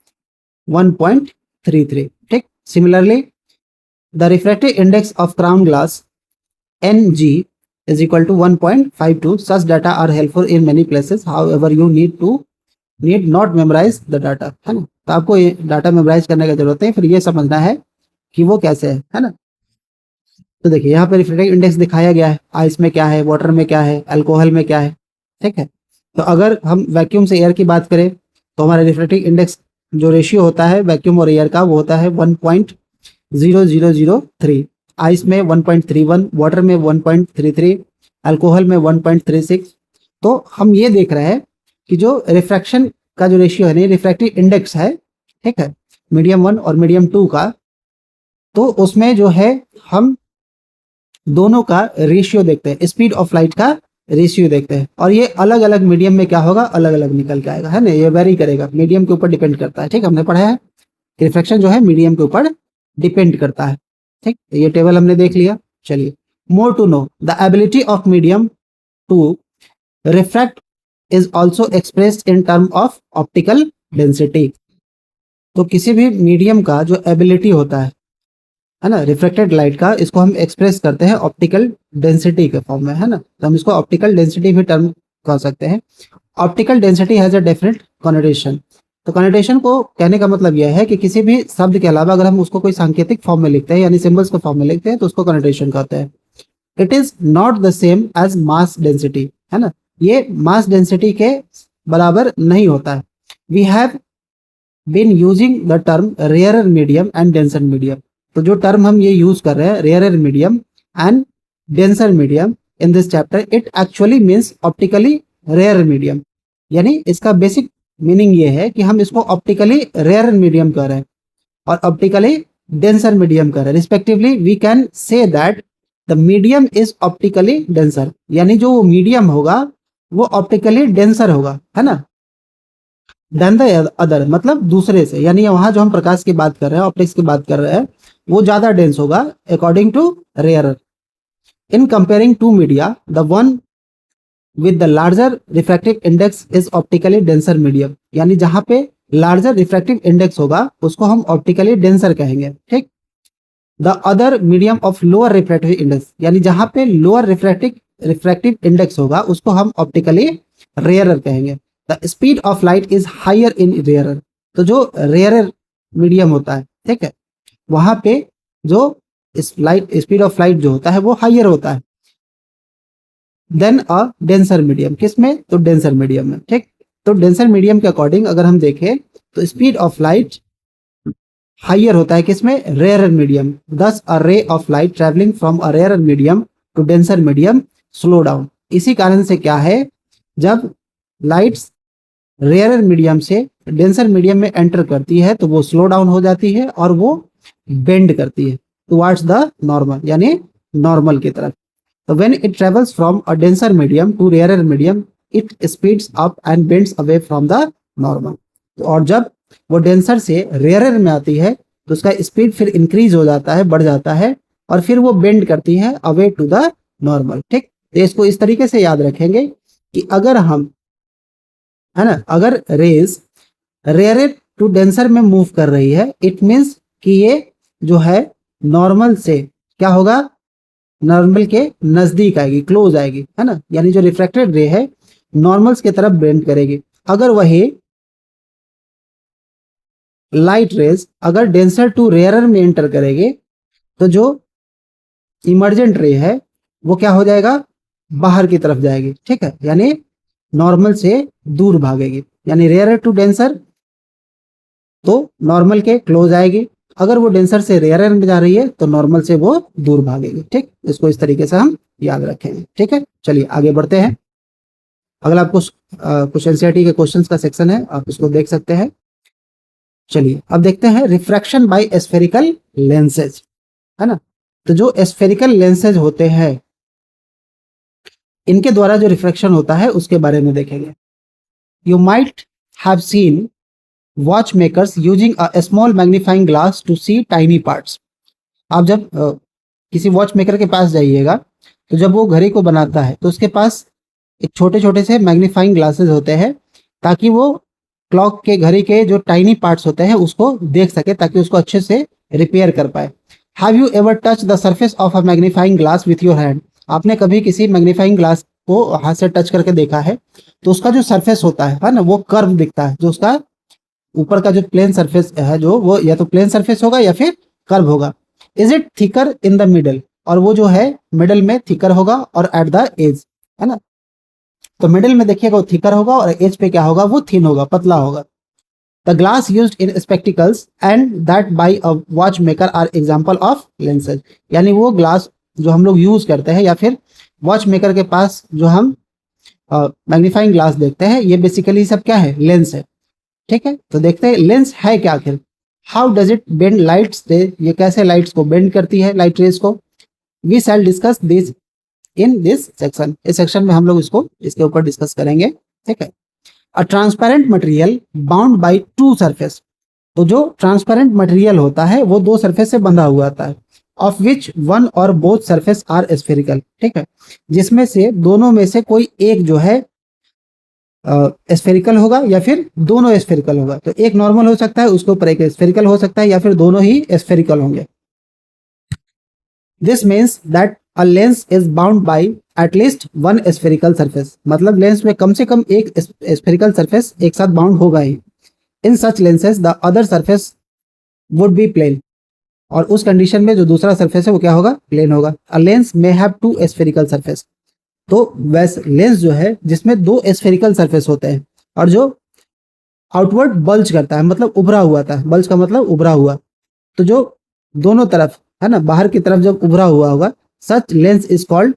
1.33. ठीक, similarly the refractive index of crown glass NG is equal to 1.52. Such data are helpful in many places, however you need not memorize the data, है ना। तो आपको ये data memorise करने की जरूरत है, फिर ये समझना है कि वो कैसे है ना। तो देखिए यहाँ पे रिफ्रैक्टिव इंडेक्स दिखाया गया है, आइस में क्या है, वाटर में क्या है, अल्कोहल में क्या है। ठीक है, तो अगर हम वैक्यूम से एयर की बात करें तो हमारा रिफ्रैक्टिव इंडेक्स जो रेशियो होता है वैक्यूम और एयर का वो होता है 1.0003, आइस में 1.31, वाटर में 1.33, अल्कोहल में 1.36। तो हम ये देख रहे हैं कि जो रिफ्रैक्शन का जो रेशियो है, रिफ्रैक्टिव इंडेक्स है, ठीक है, मीडियम 1 और मीडियम 2 का, तो उसमें जो है हम दोनों का रेशियो देखते हैं, स्पीड ऑफ लाइट का रेशियो देखते हैं, और ये अलग अलग मीडियम में क्या होगा, अलग अलग निकल के आएगा, है ना। ये वेरी करेगा, मीडियम के ऊपर डिपेंड करता है। ठीक, हमने पढ़ा है रिफ्रैक्शन जो है मीडियम के ऊपर डिपेंड करता है। ठीक, ये टेबल हमने देख लिया। चलिए, more to know the ability of medium to refract is also expressed in term of optical density. तो किसी भी मीडियम का जो एबिलिटी होता है ना, रिफ्लेक्टेड लाइट का, इसको हम एक्सप्रेस करते हैं ऑप्टिकल डेंसिटी के फॉर्म में, है ना। तो हम इसको ऑप्टिकल डेंसिटी भी टर्म कह सकते हैं। Optical density has a definite connotation. तो कॉनोटेशन को कहने का मतलब यह है कि किसी भी शब्द के अलावा अगर हम उसको कोई सांकेतिक फॉर्म में लिखते हैं, यानी सिंबल्स के फॉर्म में लिखते हैं, तो उसको कॉनोटेशन कहते हैं। It is not the same as mass density, है ना। ये मास डेंसिटी के बराबर नहीं होता है। We have been using the term rarer medium and denser medium. तो जो टर्म हम ये यूज कर रहे हैं, rarer medium and denser medium, in this chapter it actually means optically rare medium. यानी इसका बेसिक मीनिंग ये है कि हम इसको ऑप्टिकली रेयर मीडियम कह रहे हैं और ऑप्टिकली डेंसर मीडियम कह रहे हैं respectively. We can say that the medium is optically denser, यानी जो मीडियम होगा वो ऑप्टिकली डेंसर होगा, है ना, देन द अदर, मतलब दूसरे से। यानी वहां जो हम प्रकाश की बात कर रहे हैं, ऑप्टिक्स की बात कर रहे हैं, वो ज्यादा डेंस होगा according to rarer. In comparing to media, the one with the larger refractive index is optically denser medium. यानी जहां पे लार्जर रिफ्रैक्टिव इंडेक्स होगा उसको हम ऑप्टिकली डेंसर कहेंगे। ठीक, the other medium of lower refractive index, यानी जहां पे लोअर रिफ्रैक्टिव इंडेक्स होगा उसको हम ऑप्टिकली रेयरर कहेंगे। The speed of light is higher in rarer. तो जो रेयरर मीडियम होता है, ठीक है, वहां पे जो स्पीड ऑफ लाइट जो होता है वो हायर होता है देन अ डेंसर मीडियम। किसमें? तो डेंसर मीडियम में। ठीक, तो डेंसर मीडियम के अकॉर्डिंग अगर हम देखें तो स्पीड ऑफ लाइट हाइयर होता है किसमें, rare medium. Thus a ray of light travelling from a rare medium to denser medium slow down. इसी कारण से क्या है, जब लाइट्स रेयर मीडियम से डेंसर मीडियम में एंटर करती है तो वो स्लो डाउन हो जाती है और वो बेंड करती है टुवर्ड्स द नॉर्मल, यानी नॉर्मल की तरफ। तो when it travels from a denser medium to rare medium it speeds up and bends away from the normal. और जब वो डेंसर से रेयर में आती है तो उसका स्पीड फिर इंक्रीज हो जाता है, बढ़ जाता है, और फिर वो बेंड करती है अवे टू द नॉर्मल। ठीक, तो इसको इस तरीके से याद रखेंगे कि अगर हम, है ना, अगर रेज रेयर टू डेंसर में मूव कर रही है, इट मीन्स कि ये जो है नॉर्मल से क्या होगा, नॉर्मल के नजदीक आएगी, क्लोज आएगी, है ना, यानी जो रिफ्रैक्टेड रे है नॉर्मल्स की तरफ बेंड करेगी। अगर वही लाइट रेज अगर डेंसर टू रेयरर में एंटर करेंगे तो जो इमर्जेंट रे है वो क्या हो जाएगा, बाहर की तरफ जाएगी। ठीक है, यानी नॉर्मल से दूर भागेगी, यानी रेयर टू डेंसर तो नॉर्मल के क्लोज आएगी, अगर वो डेंसर से रेयर में जा रही है तो नॉर्मल से वो दूर भागेगी। ठीक, इसको इस तरीके से हम याद रखेंगे। ठीक है, चलिए आगे बढ़ते हैं। अगला आपको कुछ एनसीईआरटी के क्वेश्चंस का सेक्शन है, आप इसको देख सकते हैं। चलिए अब देखते हैं रिफ्रैक्शन बाय स्फेरिकल लेंसेज, है ना। तो जो स्फेरिकल लेंसेज होते हैं इनके द्वारा जो रिफ्रैक्शन होता है उसके बारे में देखेंगे। You might have seen watch makers using a small magnifying glass to see tiny parts. आप जब किसी वॉच मेकर के पास जाइएगा तो जब वो घड़ी को बनाता है तो उसके पास एक छोटे छोटे से मैग्नीफाइंग ग्लासेस होते हैं ताकि वो क्लॉक के घड़ी के जो टाइनी पार्ट्स होते हैं उसको देख सके, ताकि उसको अच्छे से रिपेयर कर पाए। Have you ever touch the surface of a magnifying glass with your hand. आपने कभी किसी मैग्नीफाइंग ग्लास को हाथ से टच करके देखा है तो उसका जो सरफेस होता है ना, वो कर्व दिखता है। जो उसका ऊपर का जो प्लेन सरफेस है जो वो या तो प्लेन सरफेस होगा या फिर कर्व होगा। Is it thicker in the middle, और वो जो है मिडल में थिकर होगा और एट द एज, है ना। तो मिडिल में देखिएगा वो थिकर होगा और एज पे क्या होगा, वो थिन होगा, पतला होगा। The glass used in spectacles and that by a watch maker are example of lenses. यानी वो ग्लास जो हम लोग यूज करते हैं या फिर वॉच मेकर के पास जो हम मैग्नीफाइंग ग्लास देखते हैं, ये बेसिकली सब क्या है, लेंस है। ठीक है, तो देखते हैं लेंस है क्या आखिर। How does it bend lights ray, ये कैसे लाइट्स को बेंड करती है, लाइट रेज को। We shall discuss this in this section. इस सेक्शन में हम लोग इसको इसके ऊपर डिस्कस करेंगे। ठीक है, a transparent material bound by two surface. तो जो ट्रांसपेरेंट मटेरियल होता है वो दो सरफेस से बंधा हुआ आता है, ऑफ विच वन और बोथ सरफेस आर स्फेरिकल। ठीक है, जिसमें से दोनों में से कोई एक जो है स्फेरिकल होगा या फिर दोनों स्फेरिकल होगा। तो एक नॉर्मल हो सकता है, उसके ऊपर एक स्फेरिकल हो सकता है, या फिर दोनों ही स्फेरिकल होंगे। This means that a lens is bound by at least one spherical surface. मतलब लेंस में कम से कम एक स्फेरिकल सरफेस एक साथ बाउंड होगा ही। In such lenses the other surface would be plane. और उस कंडीशन में जो दूसरा सरफेस है वो क्या होगा, प्लेन होगा। A lens may have two spherical surface. तो वैसे लेंस जो है जिसमें दो स्फेरिकल सरफेस होते हैं और जो आउटवर्ड बल्ज करता है, मतलब उभरा हुआ था, बल्ज का मतलब उभरा हुआ, तो जो दोनों तरफ है ना, बाहर की तरफ जब उभरा हुआ होगा, such lens is called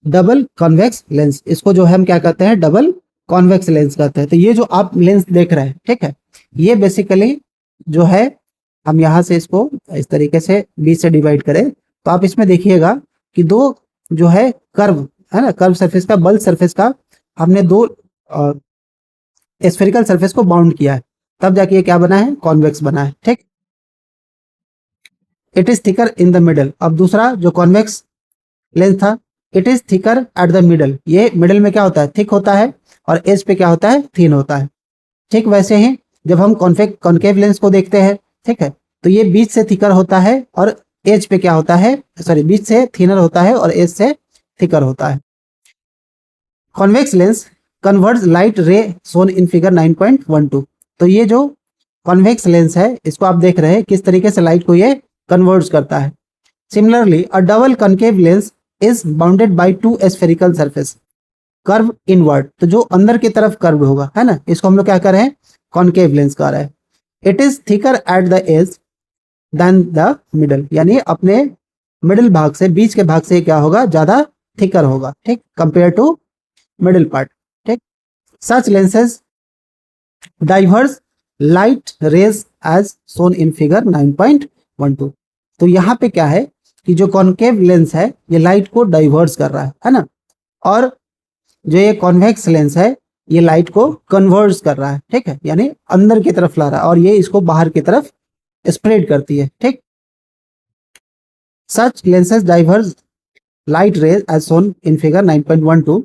double convex lens. इसको जो है हम क्या कहते हैं, डबल कॉन्वेक्स लेंस कहते हैं। तो ये जो आप लेंस देख रहे हैं, ठीक है, ये बेसिकली जो है, हम यहाँ से इसको इस तरीके से बीच से डिवाइड करें तो आप इसमें देखिएगा कि दो जो है कर्व है ना, कर्व सरफेस का, बल्ज सरफेस का हमने दो स्फेरिकल सरफेस को बाउंड किया है, तब जाके ये क्या बना है, कॉन्वेक्स बना है। ठीक, it is thicker in the middle. अब दूसरा जो कॉन्वेक्स लेंस था, it is thicker at the middle. ये मिडल में क्या होता है, थिक होता है, और एज पे क्या होता है, थिन होता है। ठीक वैसे ही जब हम कॉन्केव लेंस को देखते हैं, ठीक है, तो ये बीच से थिकर होता है और एज पे क्या होता है, सॉरी, बीच से थिनर होता है और एज से थिकर होता है। कॉन्वेक्स लेंस कन्वर्ट्स लाइट रे सोन इन फिगर 9.12। तो ये जो कॉन्वेक्स लेंस है इसको आप देख रहे हैं किस तरीके से लाइट को ये कन्वर्ट्स करता है। Similarly a double concave lens is bounded by two spherical surface curve inward. तो जो अंदर की तरफ कर्व होगा, है ना, इसको हम लोग क्या कर रहे हैं, कॉन्केव लेंस कह रहे हैं। It is thicker at the edge than the middle, यानी अपने मिडिल भाग से, बीच के भाग से क्या होगा, ज्यादा थिकर होगा, ठीक, कंपेयर टू मिडिल पार्ट, ठीक। Such lenses diverse light rays as shown in figure 9.12। तो यहाँ पे क्या है कि जो कॉन्केव लेंस है ये लाइट को डाइवर्स कर रहा है ना, और जो ये कॉन्वेक्स लेंस है ये लाइट को कन्वर्स कर रहा है, ठीक है, यानी अंदर की तरफ ला रहा है, और ये इसको बाहर की तरफ स्प्रेड करती है, ठीक। Such lenses diverse light rays as shown in figure 9.12.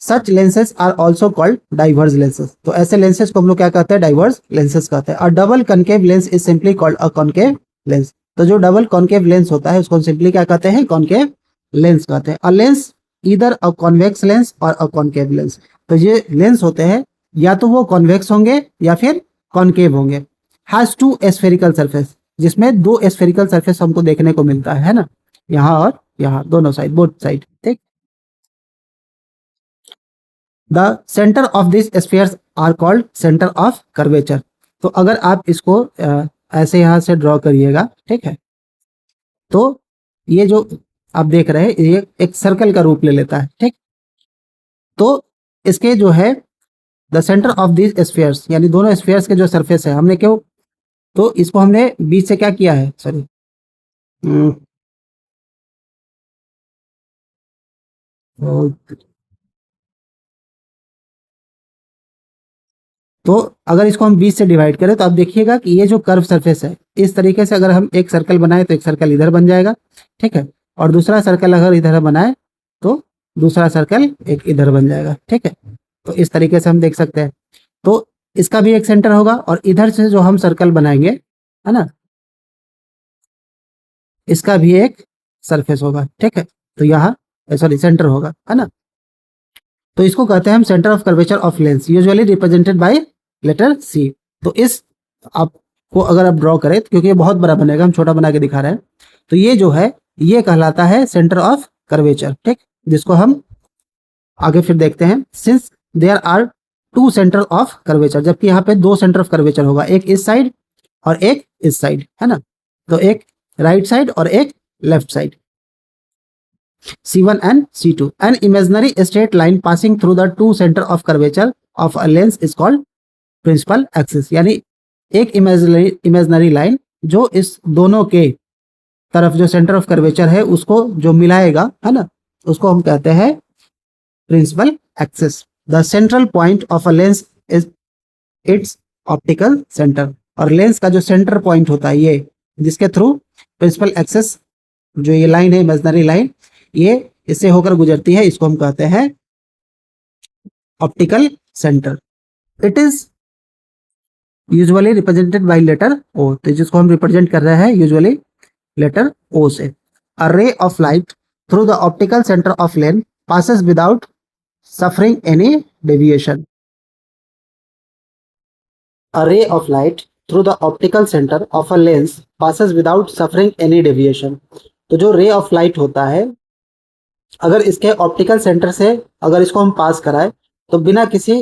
Such lenses are also called diverse lenses. तो ऐसे lenses को हम लोग क्या कहते हैं, diverse lenses कहते हैं। A double concave lens is simply called a concave lens. तो जो double concave lens होता है उसको simply क्या कहते हैं, concave lens कहते हैं। A lens either a convex lens or a concave lens. तो ये lens होते हैं या तो वो convex होंगे या फिर concave होंगे। Has two spherical surface, जिसमें दो spherical surface हमको देखने को मिलता है ना, यहाँ और यहाँ, दोनों साइड, बोथ साइड, ठीक। The centre of this spheres are called centre of curvature. तो अगर आप इसको ऐसे यहाँ से ड्रॉ करिएगा, ठीक है, तो ये जो आप देख रहे हैं ये एक सर्कल का रूप ले लेता है, ठीक। तो इसके जो है the centre of this spheres, यानी दोनों स्फीयर्स के जो सरफेस है, हमने क्यों, तो इसको हमने बीच से क्या किया है, सॉरी, तो अगर इसको हम 20 से डिवाइड करें तो आप देखिएगा कि ये जो कर्व सरफेस है, इस तरीके से अगर हम एक सर्कल बनाए तो एक सर्कल इधर बन जाएगा, ठीक है, और दूसरा सर्कल अगर इधर बनाए तो दूसरा सर्कल एक इधर बन जाएगा, ठीक है। तो इस तरीके से हम देख सकते हैं। तो इसका भी एक सेंटर होगा, और इधर से जो हम सर्कल बनाएंगे, है ना, इसका भी एक सरफेस होगा, ठीक है। तो यहाँ सॉरी सेंटर होगा, है ना। तो इसको कहते हैं हम centre of curvature of lens, usually represented by letter C. तो इस आपको अगर आप ड्रॉ करें, क्योंकि ये बहुत बड़ा बनेगा, हम छोटा बना के दिखा रहे हैं, तो ये जो है ये कहलाता है सेंटर ऑफ कर्वेचर, ठीक, जिसको हम आगे फिर देखते हैं। Since there are two centre of curvature, जबकि यहाँ पे दो सेंटर ऑफ कर्वेचर होगा, एक इस साइड और एक इस साइड, है ना, तो एक राइट साइड और एक left side, C1 and C2. An imaginary straight line passing through the two center of curvature of a lens is called principal axis. यानी एक इमेजिनरी लाइन जो इस दोनों के तरफ जो सेंटर ऑफ कर्वेचर है उसको जो मिलाएगा, है ना, उसको हम कहते हैं principal axis. The central point of a lens is its optical centre, और लेंस का जो सेंटर पॉइंट होता है ये, जिसके थ्रू प्रिंसिपल एक्सिस जो ये लाइन है, इमेजिनरी लाइन, ये इससे होकर गुजरती है, इसको हम कहते हैं optical centre. It is usually represented by letter O, तो जिसको हम रिप्रेजेंट कर रहे हैं यूजुअली लेटर ओ से। A ray of light through the optical centre of lens passes without suffering any deviation. A ray of light through the optical center of a lens passes without suffering any deviation. तो जो रे of light होता है, अगर इसके optical centre से अगर इसको हम पास कराए तो बिना किसी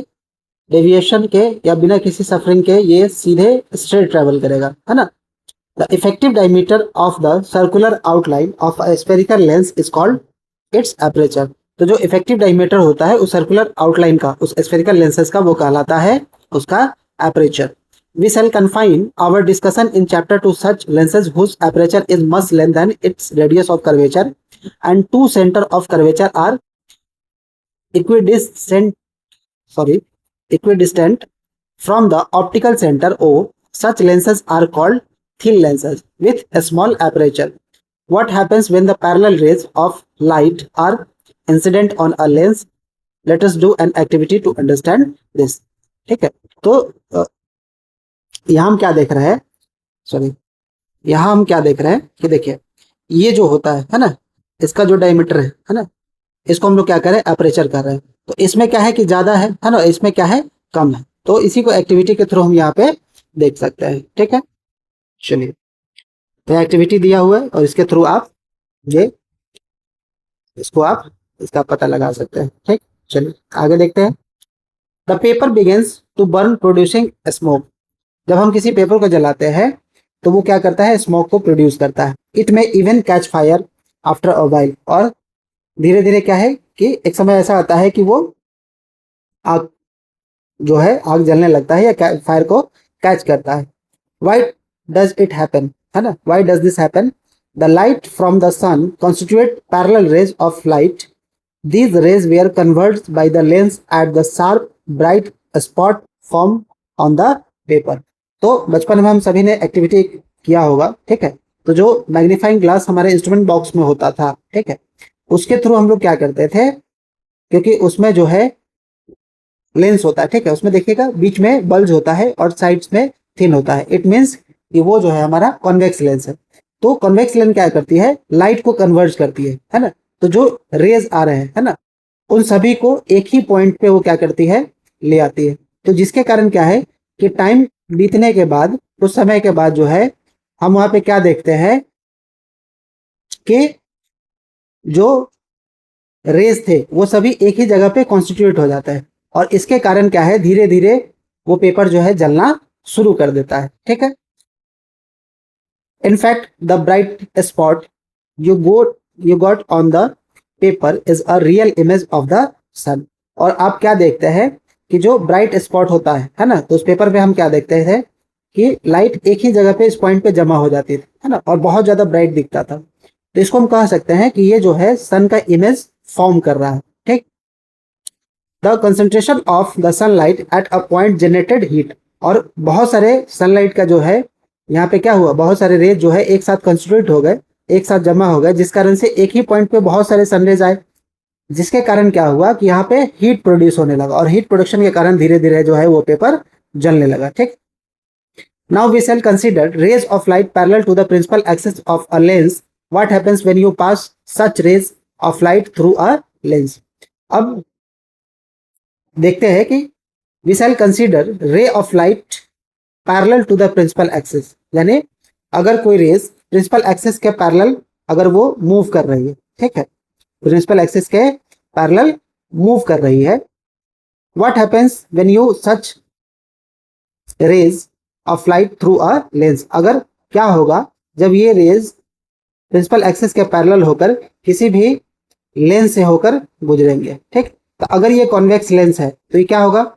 डेविएशन के या बिना किसी सफरिंग के ये सीधे स्ट्रेट ट्रेवल करेगा, है ना। The effective diameter of the circular outline of a spherical lens is called its aperture. तो जो इफेक्टिव डायमीटर होता है उस सर्कुलर आउटलाइन का, उस स्फेरिकल लेंसेज का, वो कहलाता है उसका aperture. We shall confine our discussion in chapter to such lenses whose aperture is much less than its radius of curvature and two center of curvature are equidistant from the optical center O. Such lenses are called thin lenses with a small aperture. What happens when the parallel rays of light are incident on a lens? Let us do an activity to understand this. ठीक है, तो यहाँ हम क्या देख रहे हैं, sorry, यहाँ हम क्या देख रहे हैं कि देखिए ये जो होता है ना, इसका जो डायमीटर है ना, इसको हम लोग क्या कर रहे हैं, एपरेचर कर रहे हैं। तो इसमें क्या है कि ज्यादा है ना, इसमें क्या है, कम है। तो इसी को एक्टिविटी के थ्रू हम यहाँ पे देख सकते हैं, ठीक है। चलिए, तो एक्टिविटी दिया हुआ है और इसके थ्रू आप ये इसको आप इसका पता लगा सकते हैं, ठीक। चलिए आगे देखते हैं। The paper begins to burn producing smoke. जब हम किसी पेपर को जलाते हैं तो वो क्या करता है, स्मोक को प्रोड्यूस करता है। इट में even catch fire after a while, और धीरे धीरे क्या है कि एक समय ऐसा आता है कि वो आग जो है आग जलने लगता है या फायर को कैच करता है। वाई डज इट हैपन, है ना, why does this happen? The light from the sun constitute parallel rays of light. These rays were converged by the lens at the sharp, bright spot formed on the paper. तो बचपन में हम सभी ने activity किया होगा, ठीक है। तो जो मैग्नीफाइंग ग्लास हमारे इंस्ट्रूमेंट बॉक्स में होता था, ठीक है, उसके थ्रू हम लोग क्या करते थे, क्योंकि उसमें जो है लेंस होता है, ठीक है, उसमें देखिएगा बीच में बल्ज होता है और साइड्स में थिन होता है। इट मीन्स कि वो जो है हमारा कॉन्वेक्स लेंस है। तो कॉन्वेक्स लेंस क्या करती है, लाइट को कन्वर्ज करती है ना। तो जो रेज आ रहे हैं, है ना, उन सभी को एक ही पॉइंट पे वो क्या करती है, ले आती है। तो जिसके कारण क्या है कि टाइम बीतने के बाद, कुछ समय के बाद जो है, हम वहां पे क्या देखते हैं कि जो रेज थे वो सभी एक ही जगह पे कॉन्स्टिट्यूट हो जाता है, और इसके कारण क्या है, धीरे धीरे वो पेपर जो है जलना शुरू कर देता है, ठीक है। In fact the bright spot you got on the paper is a real image of the sun. और आप क्या देखते हैं कि जो ब्राइट स्पॉट होता है ना, तो उस पेपर पे हम क्या देखते थे कि लाइट एक ही जगह पे इस पॉइंट पे जमा हो जाती थी, है ना, और बहुत ज्यादा ब्राइट दिखता था। तो इसको हम कह सकते हैं कि ये जो है सन का इमेज फॉर्म कर रहा है, ठीक। The concentration of the sunlight at a point generated heat. और बहुत सारे सनलाइट का जो है यहाँ पे क्या हुआ, बहुत सारे रेज जो है एक साथ कंस्टिट्यूट हो गए, एक साथ जमा हो गए, जिस कारण से एक ही पॉइंट पे बहुत सारे सनरेज आए, जिसके कारण क्या हुआ कि यहाँ पे हीट प्रोड्यूस होने लगा, और हीट प्रोडक्शन के कारण धीरे धीरे जो है वो पेपर जलने लगा, ठीक। Now we shall consider rays of light parallel to the principal axis of a lens. What happens when you pass such rays of light through a lens. अब देखते हैं कि we shall consider ray of light parallel to the principal axis, यानी अगर कोई rays principal axis के parallel अगर वो मूव कर रही है, ठीक है, प्रिंसिपल एक्सिस के पैरेलल मूव कर रही है। What happens when you such rays of light through a lens. अगर क्या होगा जब ये रेज प्रिंसिपल एक्सिस के पैरेलल होकर किसी भी लेंस से होकर गुजरेंगे, ठीक। तो अगर ये कॉन्वेक्स लेंस है तो ये क्या होगा,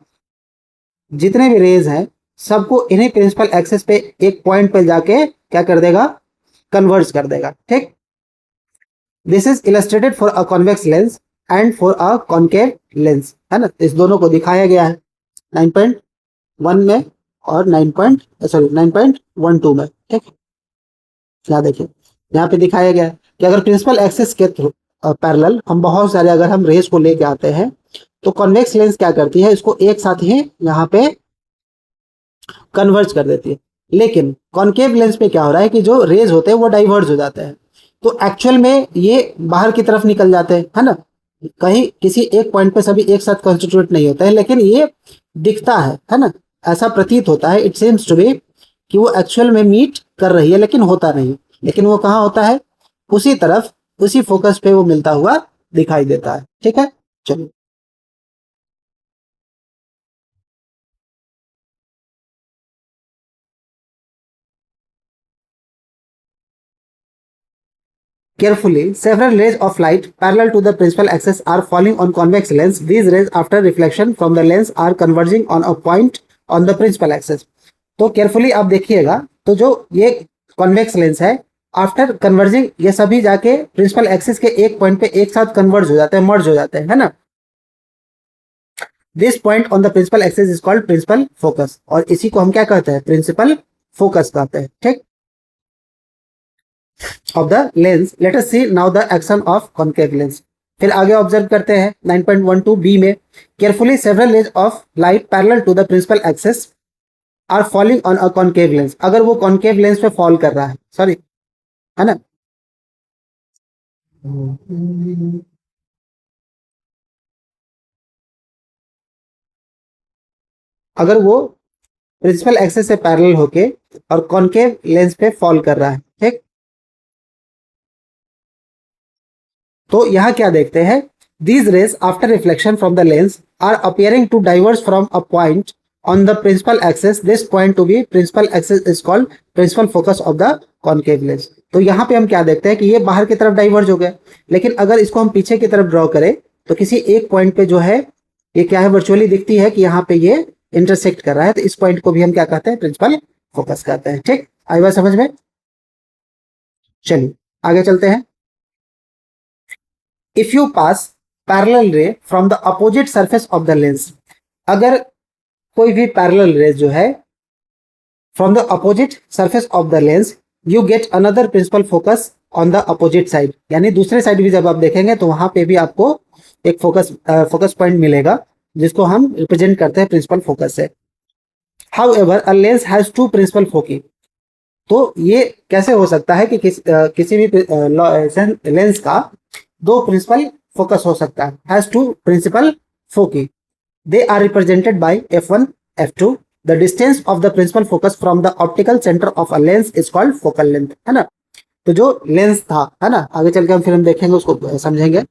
जितने भी रेज हैं सबको इन्हीं प्रिंसिपल एक्सिस पे एक पॉइंट पे जाके क्या कर देगा, कन्वर्ज कर देगा, ठीक। This is illustrated for a convex lens and for a concave lens, है ना। इस दोनों को दिखाया गया है 9.1 में और 9.12 में, ठीक। यहाँ देखिए, यहाँ पे दिखाया गया है कि अगर प्रिंसिपल एक्सिस के थ्रू पैरेलल हम बहुत सारे अगर हम रेज को लेके आते हैं, तो कॉन्वेक्स लेंस क्या करती है, इसको एक साथ ही यहाँ पे कन्वर्ज कर देती है। लेकिन कॉन्केव लेंस में क्या हो रहा है कि जो रेज होते हैं वो डाइवर्ज हो जाते हैं, तो एक्चुअल में ये बाहर की तरफ निकल जाते हैं, है ना। कहीं किसी एक पॉइंट पे सभी एक साथ कॉन्स्टिट्यूट नहीं होते हैं, लेकिन ये दिखता है ना, ऐसा प्रतीत होता है, इट सीम्स टू बी कि वो एक्चुअल में मीट कर रही है, लेकिन होता नहीं। लेकिन वो कहाँ होता है, उसी तरफ, उसी फोकस पे वो मिलता हुआ दिखाई देता है, ठीक है। चलिए, carefully, several rays of light parallel to the principal axis are falling on convex lens. These rays, after reflection from the lens, are converging on a point on the principal axis. तो carefully आप देखिएगा, तो जो ये convex lens है, after converging ये सभी जाके प्रिंसिपल एक्सिस के एक पॉइंट पे एक साथ कन्वर्ज हो जाते हैं, मर्ज हो जाते हैं, है ना। This point on the principal axis is called principal focus, और इसी को हम क्या कहते हैं, प्रिंसिपल फोकस कहते हैं, ठीक, of the lens. Let us see now the action of concave lens. फिर आगे ऑब्जर्व करते हैं 9.12 बी में, carefully several rays of light parallel to the principal axis are falling on a concave lens. अगर वो कॉन्केव लेंस पे fall कर रहा है, सॉरी, है ना, अगर वो प्रिंसिपल एक्सिस से पैरेलल होके और कॉन्केव लेंस पे फॉल कर रहा है, ठीक। तो यहां क्या देखते हैं, these rays after reflection from the lens are appearing to diverse from a point on the principal axis, this point to be principal axis is called principal focus of the concave lens. तो यहाँ पे हम क्या देखते हैं कि ये बाहर की तरफ डाइवर्ज हो गया, लेकिन अगर इसको हम पीछे की तरफ ड्रॉ करें तो किसी एक पॉइंट पे जो है ये क्या है, वर्चुअली दिखती है कि यहाँ पे ये इंटरसेक्ट कर रहा है, तो इस पॉइंट को भी हम क्या कहते हैं, प्रिंसिपल फोकस कहते हैं। ठीक, आई बात समझ में? चलिए आगे चलते हैं। If you pass parallel ray from the opposite surface of the lens, अगर कोई भी पैरेलल रे जो है from the opposite surface of the lens, you get another principal focus on the opposite side, यानी दूसरे साइड भी जब आप देखेंगे तो वहां पे भी आपको एक फोकस पॉइंट मिलेगा जिसको हम रिप्रेजेंट करते हैं प्रिंसिपल फोकस से। However a lens has two principal foci, तो ये कैसे हो सकता है कि किसी भी लेंस का दो प्रिंसिपल फोकस हो सकता है, has two principal foci. They are represented by f1 f2। The distance of the principal focus from the optical centre of a lens is called focal length, है ना। तो जो लेंस था, है ना, आगे चल के हम फिर हम देखेंगे, उसको समझेंगे।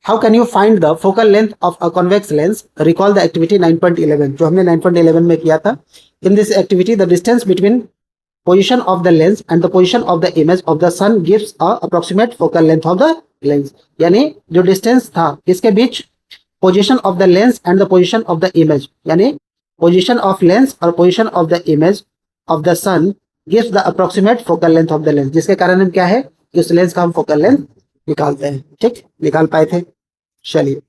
How can you find the focal length of a convex lens? Recall the activity 9.11 जो हमने 9.11 में किया था। In this activity the distance between position of the lens and the position of the image of the sun gives a approximate focal length of the lens। यानी जो distance था किसके बीच, position of the lens and the position of the image, यानी position of lens और position of the image of the sun gives the approximate focal length of the lens, जिसके कारण हम क्या है कि उस लेंस का हम फोकल लेंथ निकालते हैं। ठीक, निकाल पाए थे। चलिए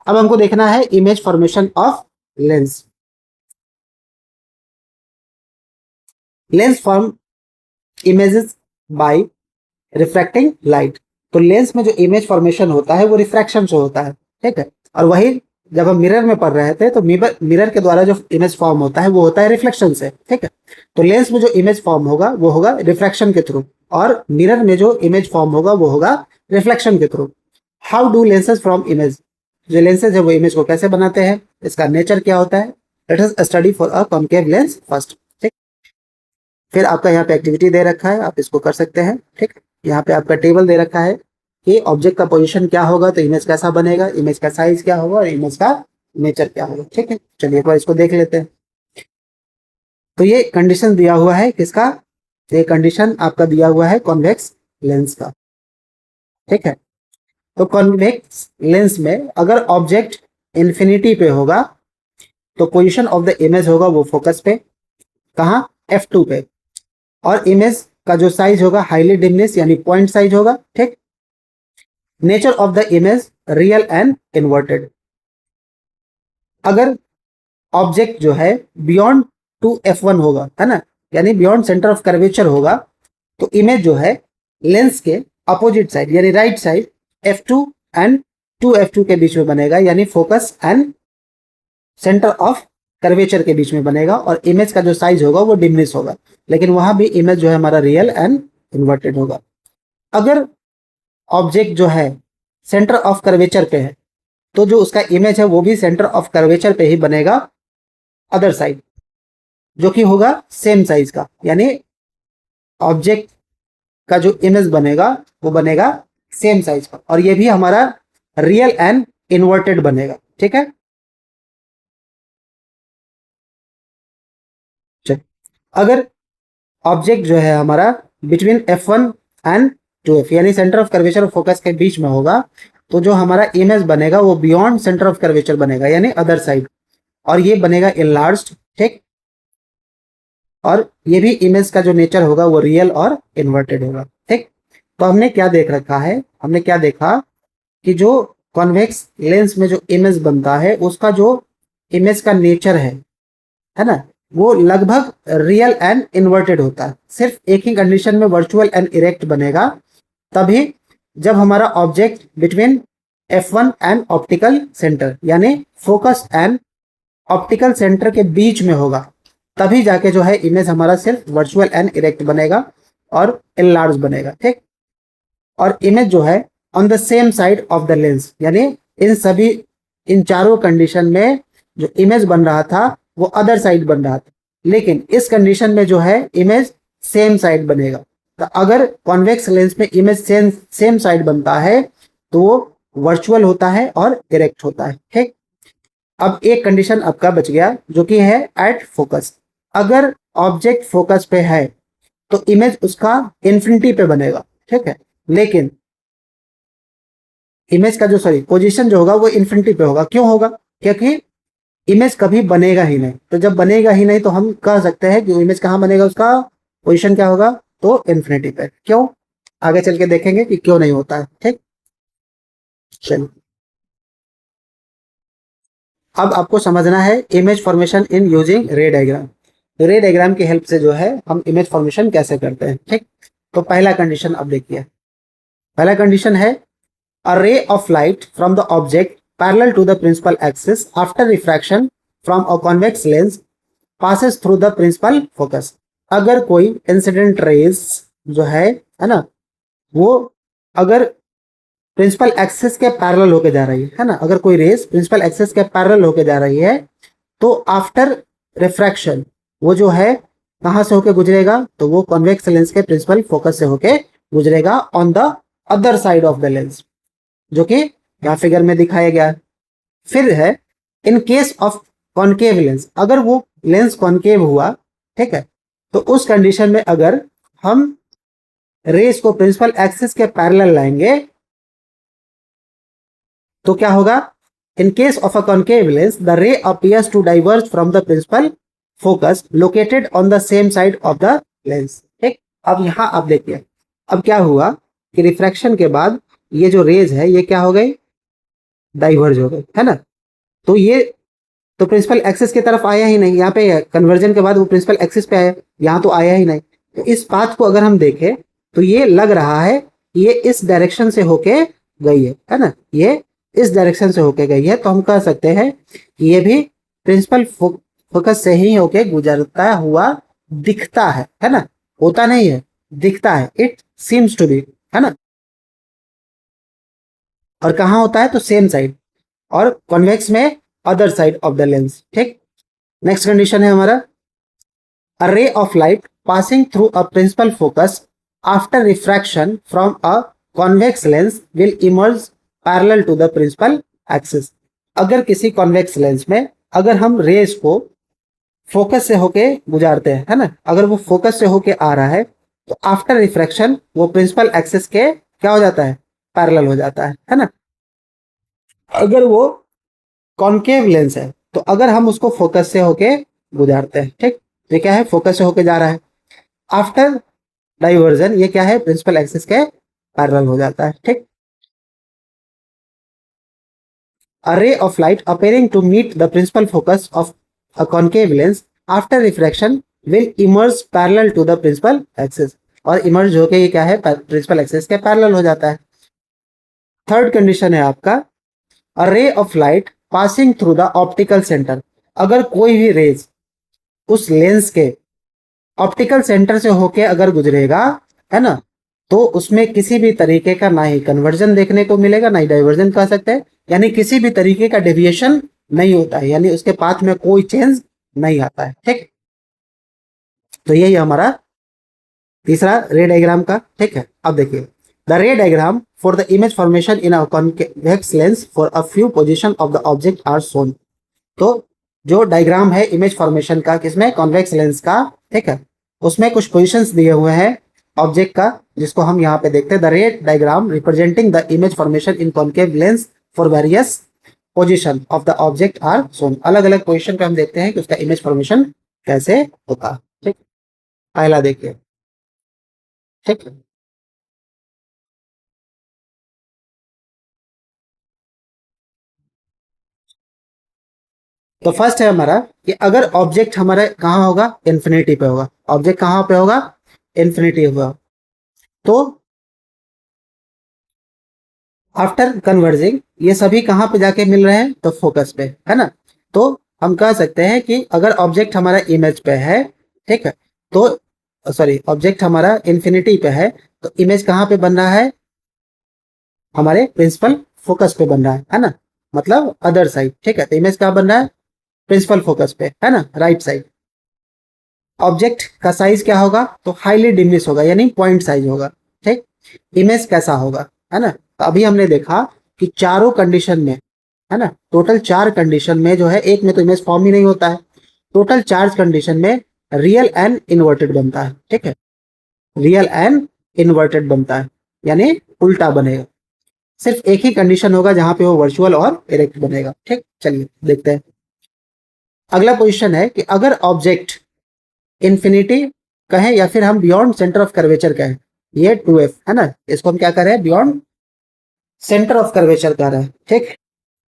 अब हमको देखना है image formation of lens. Lens form images bye refracting light, तो लेंस में जो इमेज फॉर्मेशन होता है वो रिफ्रैक्शन से होता है। ठीक है, और वही जब हम मिरर में पढ़ रहे थे तो मिरर के द्वारा जो इमेज फॉर्म होता है वो होता है रिफ्लेक्शन से। ठीक है, तो लेंस में जो इमेज फॉर्म होगा वो होगा रिफ्रैक्शन के थ्रू, और मिरर में जो इमेज फॉर्म होगा वो होगा रिफ्लेक्शन के through. How do lenses from image, जो लेंसेज है वो इमेज को कैसे बनाते हैं, इसका नेचर क्या होता है, let us study for a concave lens first. फिर आपका यहाँ पे एक्टिविटी दे रखा है, आप इसको कर सकते हैं। ठीक, यहाँ पे आपका टेबल दे रखा है कि ऑब्जेक्ट का पोजीशन क्या होगा तो इमेज कैसा बनेगा, इमेज का साइज क्या होगा और इमेज का नेचर क्या होगा। ठीक है, चलिए एक बार इसको देख लेते हैं। तो ये कंडीशन दिया हुआ है किसका, ये कंडीशन आपका दिया हुआ है कॉन्वेक्स लेंस का। ठीक है, तो कॉन्वेक्स लेंस में अगर ऑब्जेक्ट इंफिनिटी पे होगा तो पोजीशन ऑफ द इमेज होगा वो फोकस पे, कहाँ, f2 पे, और इमेज का जो साइज होगा हाईली डिमिनिश यानी पॉइंट साइज होगा। ठीक, nature of the image real and inverted, अगर ऑब्जेक्ट जो है बियॉन्ड 2f1 होगा, है ना, यानी बियॉन्ड सेंटर ऑफ कर्वेचर होगा, तो इमेज जो है लेंस के अपोजिट साइड यानी right side f2 and 2f2 के बीच में बनेगा, यानी focus and centre of curvature के बीच में बनेगा, और इमेज का जो साइज होगा वो डिमिनिश होगा, लेकिन वहां भी इमेज जो है हमारा रियल एंड इन्वर्टेड होगा। अगर ऑब्जेक्ट जो है सेंटर ऑफ कर्वेचर पे है तो जो उसका इमेज है वो भी सेंटर ऑफ कर्वेचर पे ही बनेगा, अदर साइड, जो कि होगा सेम साइज का, यानी ऑब्जेक्ट का जो इमेज बनेगा वो बनेगा सेम साइज का, और ये भी हमारा रियल एंड इन्वर्टेड बनेगा। ठीक है, अगर ऑब्जेक्ट जो है हमारा बिटवीन f1 एंड 2f यानी सेंटर ऑफ कर्वेचर और फोकस के बीच में होगा, तो जो हमारा इमेज बनेगा वो बियॉन्ड सेंटर ऑफ कर्वेचर बनेगा यानी अदर साइड, और ये बनेगा इनलार्ज्ड। ठीक, और ये भी इमेज का जो नेचर होगा वो रियल और इन्वर्टेड होगा। ठीक, तो हमने क्या देख रखा है, हमने क्या देखा कि जो कॉन्वेक्स लेंस में जो इमेज बनता है उसका जो इमेज का नेचर है ना, वो लगभग रियल एंड इन्वर्टेड होता है। सिर्फ एक ही कंडीशन में वर्चुअल एंड इरेक्ट बनेगा, तभी जब हमारा object between f1 and optical centre यानी फोकस एंड ऑप्टिकल सेंटर के बीच में होगा, तभी जाके जो है इमेज हमारा सिर्फ वर्चुअल एंड इरेक्ट बनेगा और इनलार्ज बनेगा। ठीक, और इमेज जो है on the same side of the lens, यानी इन चारों कंडीशन में जो इमेज बन रहा था वो अदर साइड बन रहा था, लेकिन इस कंडीशन में जो है इमेज सेम साइड बनेगा। तो अगर कॉन्वेक्स लेंस में इमेज सेम साइड बनता है तो वो वर्चुअल होता है और इरेक्ट होता है। ठीक, अब एक कंडीशन आपका बच गया जो कि है एट फोकस। अगर ऑब्जेक्ट फोकस पे है तो इमेज उसका इन्फिनिटी पे बनेगा, ठीक है, लेकिन इमेज का जो सॉरी पोजीशन जो होगा वो इन्फिनिटी पे होगा। क्यों होगा? क्योंकि इमेज कभी बनेगा ही नहीं। तो जब बनेगा ही नहीं तो हम कह सकते हैं कि इमेज कहां बनेगा, उसका पोजीशन क्या होगा, तो इन्फिनिटी पे। क्यों? आगे चल के देखेंगे कि क्यों नहीं होता है, ठीक। चलिए, अब आपको समझना है इमेज फॉर्मेशन इन यूजिंग रे डायग्राम। रे डायग्राम की हेल्प से जो है हम इमेज फॉर्मेशन कैसे करते हैं, ठीक। तो पहला कंडीशन अब देखिए। पहला कंडीशन है a ray of light from the object parallel to the principal axis after refraction from a convex lens passes through the principal focus। अगर कोई इंसिडेंट रेज जो है ना, वो अगर प्रिंसिपल एक्सिस के पैरेलल होके जा रही है ना, अगर कोई रेज प्रिंसिपल एक्सिस के पैरेलल होके जा रही है तो आफ्टर रिफ्रैक्शन वो जो है कहां से होके गुजरेगा, तो वो कॉन्वेक्स लेंस के प्रिंसिपल फोकस से होके गुजरेगा on the other side of the lens, जो कि यहाँ फिगर में दिखाया गया है। फिर है इन केस ऑफ कॉनकेव लेंस, अगर वो लेंस कॉनकेव हुआ, ठीक है, तो उस कंडीशन में अगर हम रेस को प्रिंसिपल एक्सिस के पैरेलल लाएंगे तो क्या होगा, in case of a concave lens the ray appears to diverge from the principal focus located on the same side of the lens, ठीक। अब यहां आप देखिए, अब क्या हुआ कि रिफ्रैक्शन के बाद ये जो रेज है ये क्या हो गई, डाइवर्ज हो गई, है ना। तो ये तो प्रिंसिपल एक्सिस की तरफ आया ही नहीं, यहाँ पे कन्वर्जन के बाद वो प्रिंसिपल एक्सिस पे आया, यहाँ तो आया ही नहीं। तो इस पाथ को अगर हम देखें तो ये लग रहा है ये इस डायरेक्शन से होके गई है ना, ये इस डायरेक्शन से होके गई है। तो हम कह सकते हैं कि ये भी प्रिंसिपल फोकस से ही होके गुजरता हुआ दिखता है ना, होता नहीं है, दिखता है, इट सीम्स टू बी, है ना। और कहाँ होता है, तो सेम साइड, और कॉन्वेक्स में other side of the lens, ठीक। नेक्स्ट कंडीशन है हमारा a ray of light passing through a principal focus after refraction from a convex lens will emerge parallel to the principal axis। अगर किसी convex lens में अगर हम raise को focus से होके गुजारते हैं, है ना, अगर वो फोकस से होके आ रहा है तो आफ्टर रिफ्रैक्शन वो प्रिंसिपल एक्सिस के क्या हो जाता है, पैरेलल हो जाता है ना। अगर वो कॉनकेव लेंस है तो अगर हम उसको फोकस से होके गुजारते हैं, ठीक, तो क्या है, फोकस से होके जा रहा है, आफ्टर डाइवर्जन ये क्या है, प्रिंसिपल एक्सिस के पैरेलल हो जाता है, ठीक। A ray of light appearing to meet the principal focus of a concave lens after refraction will emerge parallel to the principal axis। और इमर्ज होके ये क्या है, प्रिंसिपल एक्सिस के पैरेलल हो जाता है। थर्ड कंडीशन है आपका a ray of light passing through the optical center। अगर कोई भी रेज उस लेंस के ऑप्टिकल सेंटर से होके अगर गुजरेगा, है ना, तो उसमें किसी भी तरीके का ना ही कन्वर्जन देखने को मिलेगा ना ही डाइवर्जन कह सकते हैं, यानी किसी भी तरीके का डेविएशन नहीं होता है, यानी उसके पाथ में कोई चेंज नहीं आता है, ठीक। तो यही हमारा तीसरा रे डायग्राम का, ठीक है। अब देखिए the ray diagram for the image formation in a convex lens for a few position of the object are shown. तो जो डायग्राम है इमेज फॉर्मेशन का किसमें, कॉन्वेक्स लेंस का, ठीक है, उसमें कुछ पोजीशंस दिए हुए हैं ऑब्जेक्ट का, जिसको हम यहाँ पे देखते हैं। The ray diagram representing the image formation in concave lens for various position of the object are shown. अलग अलग पोजीशन पे हम देखते हैं कि उसका इमेज फॉर्मेशन कैसे होता है, ठीक। पहला देखिए, ठीक। तो फर्स्ट है हमारा कि अगर ऑब्जेक्ट हमारा कहाँ होगा, इन्फिनिटी पे होगा, ऑब्जेक्ट कहाँ पे होगा, इन्फिनिटी होगा, तो आफ्टर कन्वर्जिंग ये सभी कहाँ पे जाके मिल रहे हैं, तो फोकस पे, है ना। तो हम कह सकते हैं कि अगर ऑब्जेक्ट हमारा इमेज पे है, ठीक है, तो सॉरी ऑब्जेक्ट हमारा इन्फिनिटी पे है तो इमेज कहाँ पे बन रहा है, हमारे प्रिंसिपल फोकस पे बन रहा है ना, मतलब अदर साइड, ठीक है। तो इमेज कहाँ बन रहा है, प्रिंसिपल फोकस पे, है ना, राइट साइड। ऑब्जेक्ट का साइज क्या होगा, तो हाईली डिमिनिश होगा, यानी पॉइंट साइज होगा, ठीक। इमेज कैसा होगा, है ना। तो अभी हमने देखा कि चारों कंडीशन में है ना। टोटल 4 कंडीशन में जो है, एक में तो इमेज फॉर्म ही नहीं होता है, टोटल 4 कंडीशन में रियल एंड इन्वर्टेड बनता है। ठीक है, रियल एंड इन्वर्टेड बनता है, यानी उल्टा बनेगा। सिर्फ एक ही कंडीशन होगा जहां पे वो वर्चुअल और इरेक्ट बनेगा। ठीक, चलिए देखते हैं। अगला पोजीशन है कि अगर ऑब्जेक्ट इन्फिनिटी कहें या फिर हम बियॉन्ड सेंटर ऑफ कर्वेचर कहें, ये 2f है ना, इसको हम क्या कर रहे हैं, बियॉन्ड सेंटर ऑफ कर्वेचर कर रहे हैं। ठीक,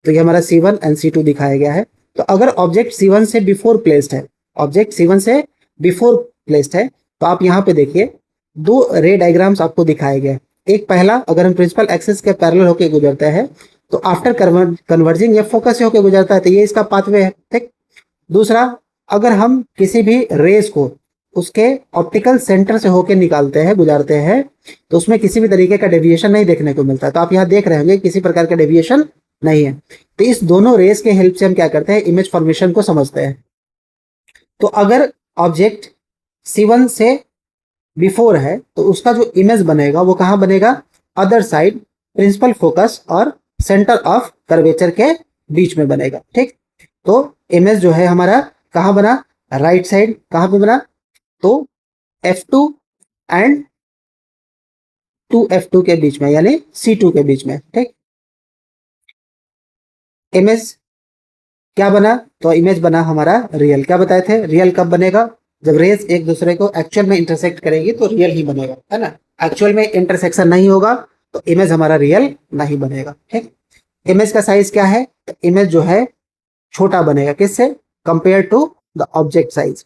तो ये हमारा C1 एंड C2 दिखाया गया है। तो अगर ऑब्जेक्ट C1 से बिफोर प्लेस्ड है, ऑब्जेक्ट C1 से बिफोर प्लेस्ड है, तो आप यहाँ पे देखिए 2 रे डायग्राम्स आपको दिखाए गए। एक पहला, अगर हम प्रिंसिपल एक्सिस के पैरेलल होकर गुजरते हैं तो आफ्टर कन्वर्जिंग ये फोकस से होकर गुजरता है, तो ये इसका पाथवे है। ठीक, दूसरा, अगर हम किसी भी रेस को उसके ऑप्टिकल सेंटर से होकर निकालते हैं, गुजारते हैं, तो उसमें किसी भी तरीके का डेविएशन नहीं देखने को मिलता। तो आप यहाँ देख रहे होंगे किसी प्रकार का डेविएशन नहीं है। तो इस दोनों रेस के हेल्प से हम क्या करते हैं, इमेज फॉर्मेशन को समझते हैं। तो अगर ऑब्जेक्ट C1 से बिफोर है तो उसका जो इमेज बनेगा वो कहाँ बनेगा, अदर साइड प्रिंसिपल फोकस और सेंटर ऑफ कर्वेचर के बीच में बनेगा। ठीक, तो इमेज जो है हमारा कहाँ बना, राइट साइड कहाँ पे बना, तो F2 एंड 2F2 के बीच में, यानी C2 के बीच में। ठीक, इमेज क्या बना, तो इमेज बना हमारा रियल। क्या बताए थे, रियल कब बनेगा, जब रेस एक दूसरे को एक्चुअल में इंटरसेक्ट करेगी तो रियल ही बनेगा, है ना। एक्चुअल में इंटरसेक्शन नहीं होगा तो इमेज हमारा रियल नहीं बनेगा। ठीक, इमेज का साइज क्या है, तो इमेज जो है छोटा बनेगा, किससे, compare to the object size.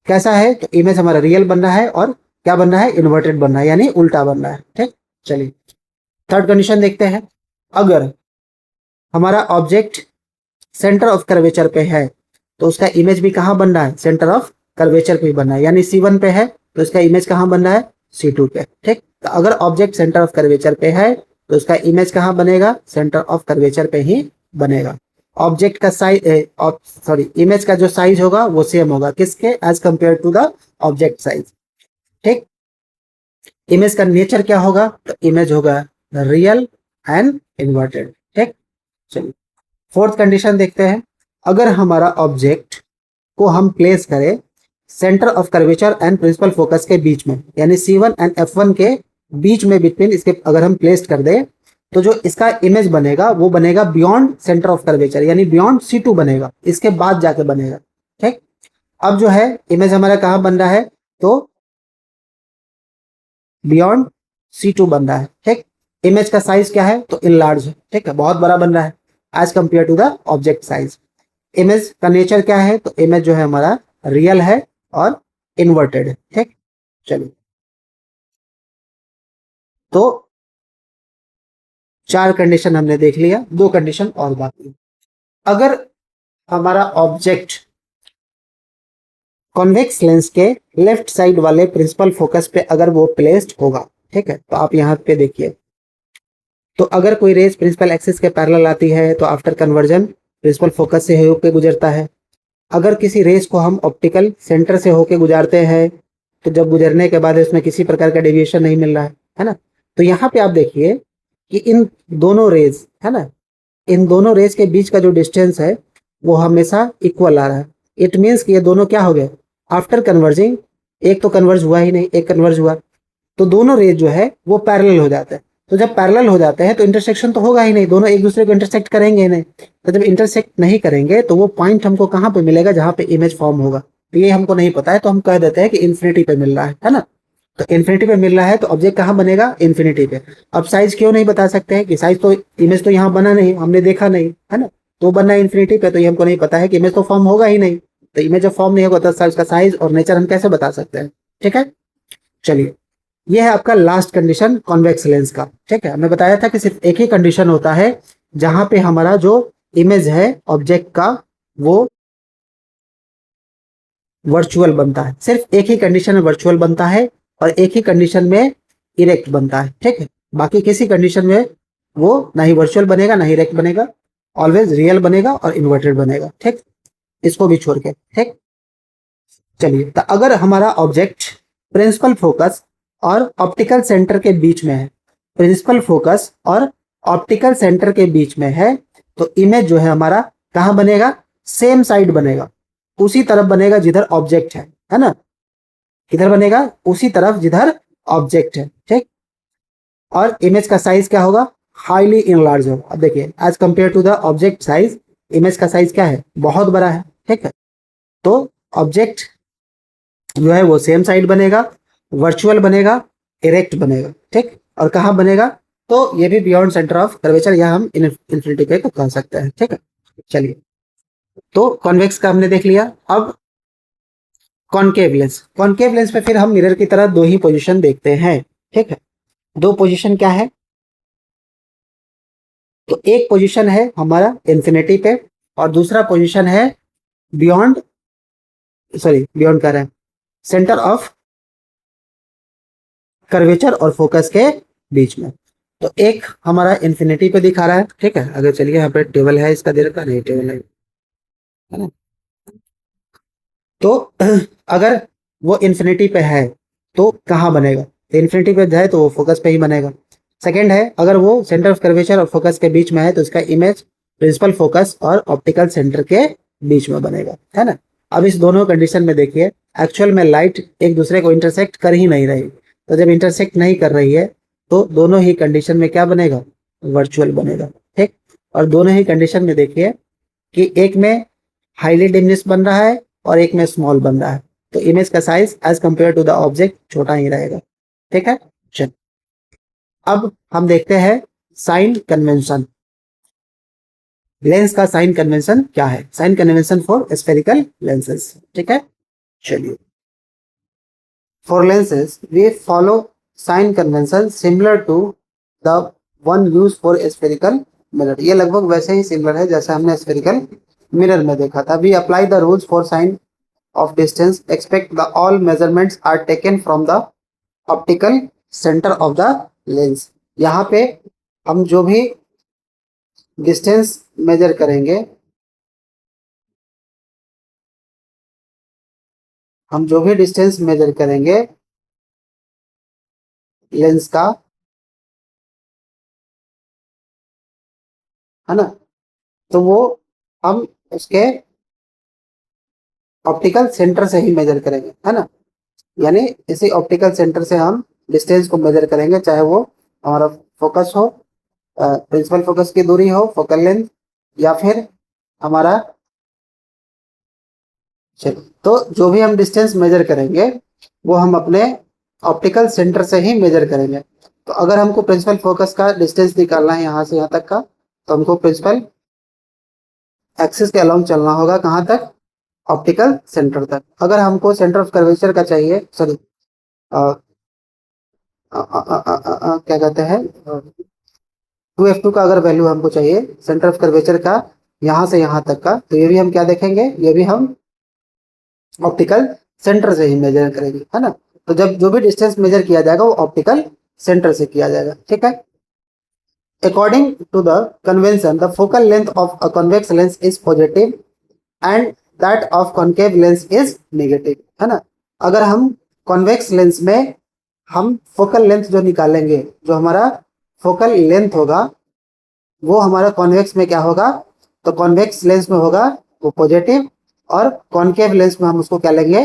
कैसा है, तो इमेज हमारा रियल बन रहा है और क्या बन रहा है, इन्वर्टेड बन रहा है, यानी उल्टा बन रहा है। ठीक, चलिए थर्ड कंडीशन देखते हैं। अगर हमारा ऑब्जेक्ट सेंटर ऑफ कर्वेचर पे है तो उसका इमेज भी कहाँ बन रहा है, सेंटर ऑफ कर्वेचर पे बन रहा है, यानी C1 पे है तो इसका इमेज कहाँ बन रहा है, C2 पे। ठीक, तो अगर ऑब्जेक्ट सेंटर ऑफ कर्वेचर पे है तो उसका इमेज कहाँ बनेगा, सेंटर ऑफ कर्वेचर पे ही बनेगा। ऑब्जेक्ट का साइज इमेज का जो साइज होगा वो सेम होगा, किसके, as compare to the object size. ठीक, इमेज का नेचर क्या होगा, तो इमेज होगा रियल एंड इन्वर्टेड। ठीक, चलिए फोर्थ कंडीशन देखते हैं। अगर हमारा ऑब्जेक्ट को हम प्लेस करें centre of curvature and principal focus के बीच में, यानी C1 एंड F1 के बीच में, बिटवीन इसके अगर हम प्लेस कर दें, तो जो इसका इमेज बनेगा वो बनेगा बियॉन्ड सेंटर ऑफ कर्वेचर, यानी बियॉन्ड C2 बनेगा, इसके बाद जाके बनेगा। ठीक, अब जो है इमेज हमारा कहाँ बन रहा है, तो बियॉन्ड C2 बन रहा है। ठीक, इमेज का साइज क्या है, तो इनलार्ज है। ठीक है, बहुत बड़ा बन रहा है as compare to the object size. Image का नेचर क्या है, तो इमेज जो है हमारा रियल है और इन्वर्टेड है। ठीक, चलिए तो 4 कंडीशन हमने देख लिया, 2 कंडीशन और बाकी। अगर हमारा ऑब्जेक्ट कॉन्वेक्स लेंस के लेफ्ट साइड वाले प्रिंसिपल फोकस पे अगर वो प्लेस्ड होगा, ठीक है, तो आप यहाँ पे देखिए, तो अगर कोई रेस प्रिंसिपल एक्सिस के पैरेलल आती है तो आफ्टर कन्वर्जन प्रिंसिपल फोकस से होकर गुजरता है। अगर किसी रेस को हम ऑप्टिकल सेंटर से होकर गुजारते हैं तो जब गुजरने के बाद इसमें किसी प्रकार का डेविएशन नहीं मिल रहा है ना। तो यहाँ पे आप देखिए कि इन दोनों रेस, है ना, इन दोनों रेस के बीच का जो डिस्टेंस है वो हमेशा इक्वल आ रहा है। इट मीन्स कि ये दोनों क्या हो गए, आफ्टर कन्वर्जिंग, एक तो कन्वर्ज हुआ ही नहीं, एक कन्वर्ज हुआ, तो दोनों रेस जो है वो पैरेलल हो जाते हैं। तो जब पैरेलल हो जाते हैं तो इंटरसेक्शन तो होगा ही नहीं, दोनों एक दूसरे को इंटरसेक्ट करेंगे ही नहीं। तो जब इंटरसेक्ट नहीं करेंगे तो वो पॉइंट हमको कहाँ पे मिलेगा, जहाँ पे इमेज फॉर्म होगा। तो ये हमको नहीं पता है तो हम कह देते हैं कि इन्फिनिटी पे मिल रहा है ना। तो इन्फिनिटी पे मिल रहा है तो ऑब्जेक्ट कहाँ बनेगा, इन्फिनिटी पे। अब साइज क्यों नहीं बता सकते हैं कि साइज तो, इमेज तो यहाँ बना नहीं, हमने देखा नहीं, है ना, तो बनना है इन्फिनिटी पे, तो ये हमको नहीं पता है कि इमेज तो फॉर्म होगा ही नहीं। तो इमेज जब फॉर्म नहीं होगा तो उसका साइज और नेचर हम कैसे बता सकते हैं। ठीक है, चलिए ये है आपका लास्ट कंडीशन कॉन्वेक्स लेंस का। ठीक है, मैं बताया था कि सिर्फ एक ही कंडीशन होता है जहां पे हमारा जो इमेज है ऑब्जेक्ट का वो वर्चुअल बनता है। सिर्फ एक ही कंडीशन में वर्चुअल बनता है और एक ही कंडीशन में इरेक्ट बनता है। ठीक है, बाकी किसी कंडीशन में वो ना ही वर्चुअल बनेगा ना ही इरेक्ट बनेगा, ऑलवेज रियल बनेगा और इन्वर्टेड बनेगा। ठीक, इसको भी छोड़ के। ठीक, चलिए तो अगर हमारा ऑब्जेक्ट प्रिंसिपल फोकस और ऑप्टिकल सेंटर के बीच में है, प्रिंसिपल फोकस और ऑप्टिकल सेंटर के बीच में है, तो इमेज जो है हमारा कहाँ बनेगा, सेम साइड बनेगा, उसी तरफ बनेगा जिधर ऑब्जेक्ट है ना, किधर बनेगा, उसी तरफ जिधर ऑब्जेक्ट है, ठीक। और इमेज का साइज क्या होगा, हाईली इनलार्ज होगा। अब देखिए as compare to the object size, image का साइज क्या है, बहुत बड़ा है, ठीक है। तो ऑब्जेक्ट जो है वो सेम साइड बनेगा, वर्चुअल बनेगा, इरेक्ट बनेगा, ठीक। और कहाँ बनेगा, तो ये भी बियॉन्ड सेंटर ऑफ कर्वेचर, या हम इन्फिनिटी पे कह सकते हैं, ठीक है। चलिए, तो कॉन्वेक्स का हमने देख लिया। अब कॉनकेव लेंस, कॉनकेव लेंस पे फिर हम मिरर की तरह दो ही पोजीशन देखते हैं, ठीक है। दो पोजीशन क्या है, तो एक पोजीशन है हमारा इन्फिनिटी पे, और दूसरा पोजीशन है बियॉन्ड, सॉरी बियॉन्ड कर रहे हैं, सेंटर ऑफ कर्वेचर और फोकस के बीच में। तो एक हमारा इन्फिनिटी पे दिखा रहा है, ठीक है। अगर चलिए यहाँ पे टेबल है इसका दे रखा, नहीं टेबल है ना। तो अगर वो इन्फिनिटी पे है तो कहाँ बनेगा, तो इन्फिनिटी पे है तो वो फोकस पे ही बनेगा। सेकंड है, अगर वो सेंटर ऑफ कर्वेचर और फोकस के बीच में है तो इसका इमेज प्रिंसिपल फोकस और ऑप्टिकल सेंटर के बीच में बनेगा, है ना। अब इस दोनों कंडीशन में देखिए, एक्चुअल में लाइट एक दूसरे को इंटरसेक्ट कर ही नहीं रही, तो जब इंटरसेक्ट नहीं कर रही है तो दोनों ही कंडीशन में क्या बनेगा, वर्चुअल बनेगा, ठीक। और दोनों ही कंडीशन में देखिए कि एक में हाईली डिमिनिश बन रहा है और एक में स्मॉल बन रहा है, तो इमेज का size as compare to the object छोटा ही रहेगा, ठीक है। चल, अब हम देखते हैं साइन कन्वेंशन, लेंस का साइन कन्वेंशन क्या है, sign convention for spherical lenses, ठीक है। चलिए, for lenses we follow sign convention similar to the one use for spherical mirror, ये लगभग वैसे ही सिमिलर है जैसे हमने स्फेरिकल मिरर में देखा था। We apply the rules for sign of distance, expect the all measurements are taken from the optical center of the lens। यहाँ पे हम जो भी डिस्टेंस मेजर करेंगे, हम जो भी डिस्टेंस मेजर करेंगे लेंस का, है ना, तो वो हम उसके ऑप्टिकल सेंटर से ही मेजर करेंगे, है ना। यानी इसी ऑप्टिकल सेंटर से हम डिस्टेंस को मेजर करेंगे, चाहे वो हमारा फोकस हो, प्रिंसिपल फोकस की दूरी हो, फोकल लेंथ, या फिर हमारा, चलो, तो जो भी हम डिस्टेंस मेजर करेंगे वो हम अपने ऑप्टिकल सेंटर से ही मेजर करेंगे। तो अगर हमको प्रिंसिपल फोकस का डिस्टेंस निकालना है यहाँ से यहाँ तक का, तो हमको प्रिंसिपल एक्सिस के अलोंग चलना होगा, कहाँ तक, ऑप्टिकल सेंटर तक। अगर हमको सेंटर ऑफ कर्वेचर का चाहिए, सॉरी क्या कहते हैं, 2f2 का अगर वैल्यू हमको चाहिए सेंटर ऑफ कर्वेचर का यहाँ से यहाँ तक का, तो ये भी हम क्या देखेंगे, ये भी हम ऑप्टिकल सेंटर से ही मेजर करेंगे, है ना। तो जब जो भी डिस्टेंस मेजर किया जाएगा वो ऑप्टिकल सेंटर से किया जाएगा, ठीक है। According to the convention the focal length of a convex lens is positive and that of concave lens is negative, है ना। अगर हम कॉन्वेक्स लेंस में हम फोकल लेंथ जो निकालेंगे, जो हमारा फोकल लेंथ होगा वो हमारा कॉन्वेक्स में क्या होगा, तो कॉन्वेक्स लेंस में होगा वो पॉजिटिव, और कॉन्केव लेंस में हम उसको क्या लेंगे,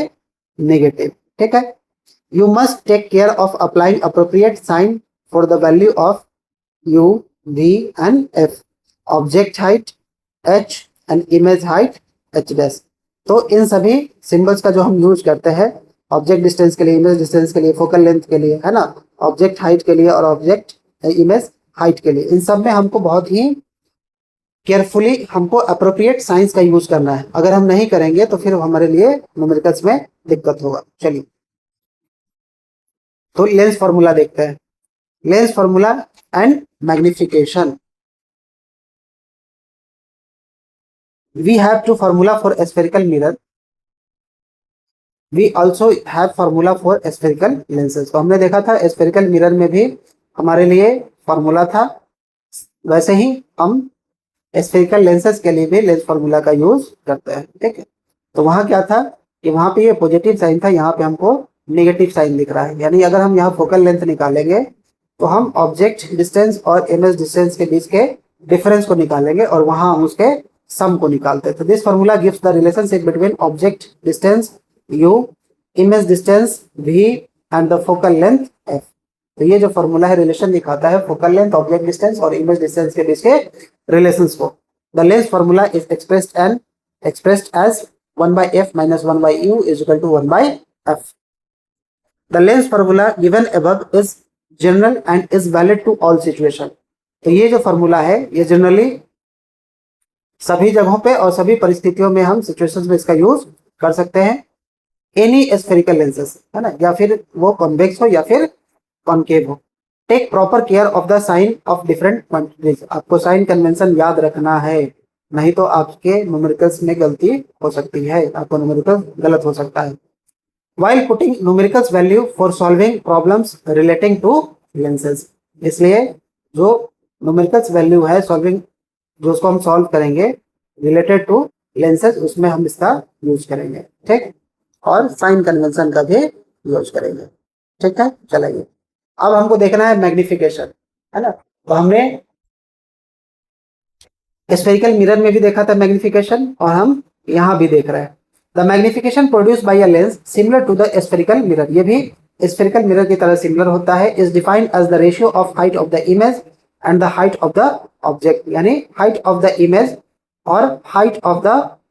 नेगेटिव, ठीक है। You must take care of applying appropriate sign for the value of u, v and f, object height h and image height h dash. तो इन सभी सिंबल्स का जो हम यूज करते हैं ऑब्जेक्ट डिस्टेंस के लिए, इमेज डिस्टेंस के लिए, फोकल लेंथ के लिए, है ना, ऑब्जेक्ट हाइट के लिए और ऑब्जेक्ट इमेज हाइट के लिए, इन सब में हमको बहुत ही केयरफुली हमको अप्रोप्रिएट साइंस का यूज करना है। अगर हम नहीं करेंगे तो फिर हमारे लिए न्यूमेरिकल्स में दिक्कत होगा। चलिए, तो लेंस फॉर्मूला देखते हैं, lens formula and magnification. We have two formula for spherical mirror, we also have formula for spherical lenses. तो हमने देखा था स्फेरिकल मिरर में भी हमारे लिए फार्मूला था, वैसे ही हम स्फेरिकल लेंसेज के लिए भी लेंस फार्मूला का यूज करते हैं, ठीक है। तो वहां क्या था कि वहां पे ये पॉजिटिव साइन था, यहाँ पे हमको नेगेटिव साइन दिख रहा है, यानी अगर हम यहाँ फोकल लेंथ निकालेंगे तो हम ऑब्जेक्ट डिस्टेंस और इमेज डिस्टेंस के बीच के डिफरेंस को निकालेंगे और वहां हम उसके सम को निकालते हैं। तो this formula gives the relationship between object distance u, image distance v and the focal length f। तो ये जो फॉर्मूला है रिलेशन दिखाता है फोकल लेंथ, ऑब्जेक्ट डिस्टेंस और इमेज डिस्टेंस के बीच के रिलेशंस को। The length formula is expressed as 1 by f minus 1 by u is equal to 1 by f. The length formula given above is general and is valid to all situation। तो ये जो formula है ये generally सभी जगहों पे और सभी परिस्थितियों में हम सिचुएशंस में इसका यूज कर सकते हैं। एनी स्फेरिकल लेंसेस है ना, या फिर वो कॉन्वेक्स हो या फिर कॉनकेव हो। Take proper care of the sign of different quantities. आपको साइन कन्वेंशन याद रखना है, नहीं तो आपके न्यूमेरिकल्स में गलती हो सकती है, आपको न्यूमेरिकल गलत हो सकता है। while putting numericals value for solving problems relating to lenses। इसलिए जो numericals वैल्यू है सॉल्विंग, जो उसको हम सॉल्व करेंगे रिलेटेड टू लेंसेज, उसमें हम इसका यूज करेंगे, ठीक। और साइन कन्वेंशन का भी यूज करेंगे, ठीक है। चलेंगे, अब हमको देखना है मैग्निफिकेशन, है ना। तो हमने स्फेरिकल मिरर में भी देखा था मैग्निफिकेशन और हम यहाँ भी देख रहे हैं। The magnification produce by a lens similar to the spherical mirror, ये भी स्फेरिकल मिरर की तरह सिमिलर होता है। Is defined as the ratio of height of the image and the height of the object, यानी हाइट ऑफ द इमेज और height of the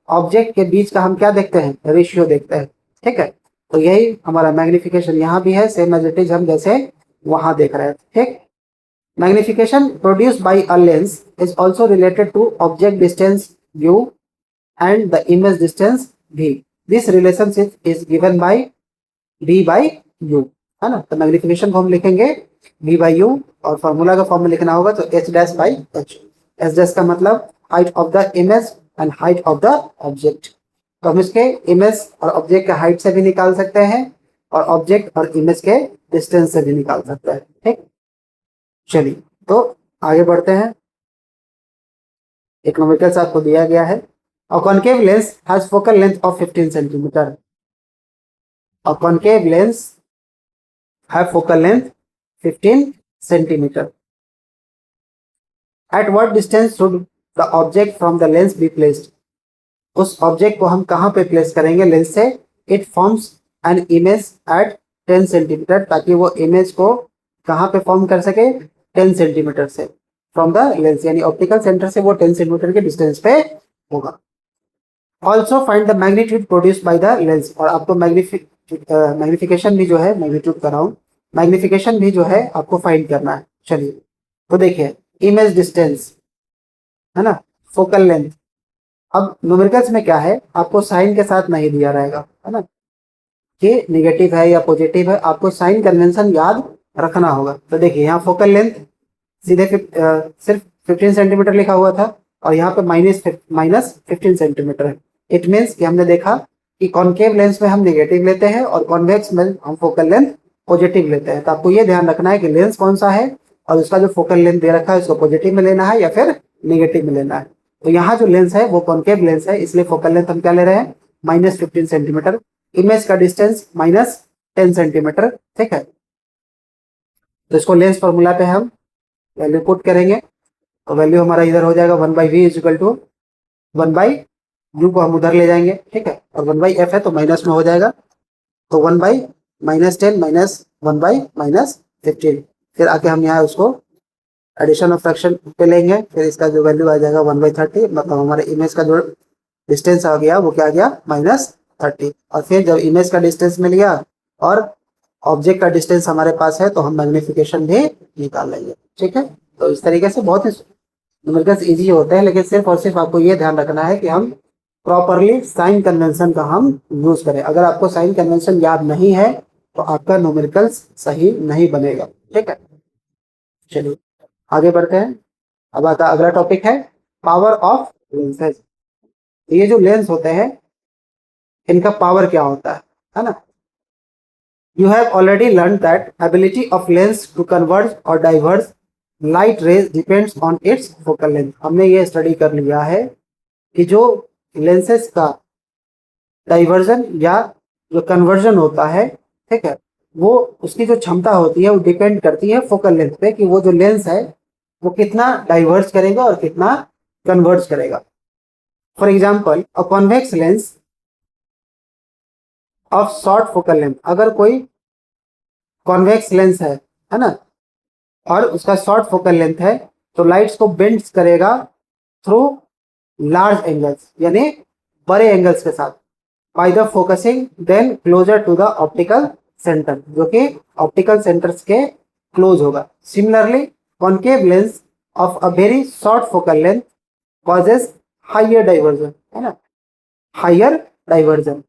object के बीच का हम क्या देखते हैं, रेशियो देखते हैं, ठीक है। तो यही हमारा मैग्निफिकेशन यहाँ भी है, सेम एज इट इज हम जैसे वहां देख रहे हैं, ठीक। Magnification produced by a lens is also related to object distance u and the image distance v. This relationship is given by v by u, है ना। तो मैग्निफिकेशन को हम लिखेंगे v by u और फॉर्मूला का फॉर्म में लिखना होगा तो h dash by h। h dash का मतलब height of the image and height of the object. तो हम इसके इमेज और ऑब्जेक्ट के हाइट से भी निकाल सकते हैं और ऑब्जेक्ट और इमेज के डिस्टेंस से भी निकाल सकते हैं, ठीक। चलिए तो आगे बढ़ते हैं। एक न्यूमेरिकल्स आपको दिया गया है। अ concave lens has focal length of 15 centimetre. A concave lens have focal length 15 centimetre. At what distance should the object from the lens be placed. उस ऑब्जेक्ट को हम कहाँ पे प्लेस करेंगे लेंस से। It forms an image at 10 centimetre, ताकि वो image को कहाँ पे फॉर्म कर सके, 10 सेंटीमीटर से फ्रॉम द लेंस, यानी ऑप्टिकल सेंटर से वो 10 सेंटीमीटर के डिस्टेंस पे होगा। Also find the magnitude produce by the lens. और आपको मैग्निफिकेशन भी जो है, मैग्नीट्यूड कर रहा हूँ, मैग्निफिकेशन भी जो है आपको फाइंड करना है। चलिए तो देखिए, इमेज डिस्टेंस है ना, फोकल लेंथ। अब न्यूमेरिकल्स में क्या है, आपको साइन के साथ नहीं दिया रहेगा, है ना, कि निगेटिव है या पॉजिटिव है, आपको साइन कन्वेंशन याद रखना होगा। तो देखिए यहाँ फोकल लेंथ सीधे सिर्फ 15 सेंटीमीटर लिखा हुआ था और यहाँ पे माइनस 15 सेंटीमीटर है। इट मीन्स कि हमने देखा कि कॉनकेव लेंस में हम निगेटिव लेते हैं और कॉन्वेक्स में हम फोकल लेंथ पॉजिटिव लेते हैं। तो आपको ये ध्यान रखना है कि लेंस कौन सा है और उसका जो फोकल लेंथ दे रखा है उसको पॉजिटिव में लेना है या फिर निगेटिव में लेना है। तो यहाँ जो लेंस है वो कॉनकेव लेंस है, इसलिए फोकल लेंथ हम क्या ले रहे हैं, -15 सेंटीमीटर। इमेज का डिस्टेंस -10 सेंटीमीटर, ठीक है। तो इसको लेंस फॉर्मूला पे हम वैल्यू पुट करेंगे तो वैल्यू हमारा इधर हो जाएगा 1/v is equal to 1/u को हम उधर ले जाएंगे, ठीक है। और 1/f है तो माइनस में हो जाएगा, तो 1/-10 माइनस 1/-15। फिर आके हम यहाँ उसको एडिशन ऑफ फ्रैक्शन पे लेंगे, फिर इसका जो वैल्यू आ जाएगा 1/30, मतलब हमारे इमेज का जो डिस्टेंस आ गया वो क्या आ गया, -30। और फिर जब इमेज का डिस्टेंस मिल गया और ऑब्जेक्ट का डिस्टेंस हमारे पास है तो हम मैग्निफिकेशन भी निकाल लेंगे, ठीक है। तो इस तरीके से बहुत ही न्यूमेरिकल्स इजी होते हैं, लेकिन सिर्फ और सिर्फ आपको ये ध्यान रखना है कि हम प्रॉपरली साइन कन्वेंशन का हम यूज करें। अगर आपको साइन कन्वेंशन याद नहीं है तो आपका न्यूमेरिकल्स सही नहीं बनेगा, ठीक है। चलिए आगे बढ़ते हैं। अब आता अगला टॉपिक है पावर ऑफ लेंसेज। ये जो लेंस होते हैं इनका पावर क्या होता है ना। You have already learned that ability of lens to converge or diverge light rays depends on its focal length। हमने ये स्टडी कर लिया है कि जो लेंसेज का डाइवर्जन या जो कन्वर्जन होता है, ठीक है, वो उसकी जो क्षमता होती है वो डिपेंड करती है फोकल लेंथ पे कि वो जो लेंस है वो कितना डाइवर्ज करेगा और कितना कन्वर्ज करेगा। For example a convex lens of short focal length, अगर कोई कॉन्वेक्स लेंस है ना, और उसका शॉर्ट फोकल लेंथ है तो लाइट्स को बेंड करेगा थ्रू लार्ज एंगल्स यानी बड़े एंगल्स के साथ, by the focusing then closer to the optical centre, जो कि ऑप्टिकल सेंटर्स के क्लोज होगा। Similarly concave lens of a very short focal length causes higher divergence, है ना, हाइयर डाइवर्जन।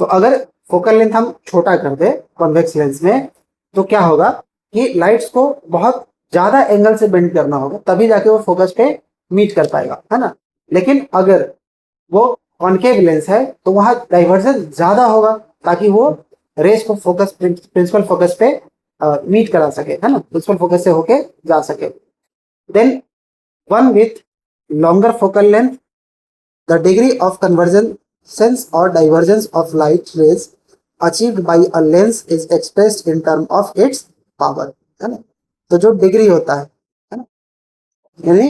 तो अगर फोकल लेंथ हम छोटा कर दे कॉन्वेक्स लेंस में तो क्या होगा कि लाइट्स को बहुत ज्यादा एंगल से बेंड करना होगा तभी जाके वो फोकस पे मीट कर पाएगा, है ना। लेकिन अगर वो कॉन्केव लेंस है तो वहां डाइवर्जन ज्यादा होगा ताकि वो रेस को फोकस प्रिंसिपल फोकस पे मीट करा सके, है ना, प्रिंसिपल फोकस से होके जा सके। Then one with longer focal length, the degree of convergence or divergence of light rays achieved by a lens is expressed in term of its power, है ना। तो जो डिग्री होता है ना, यानी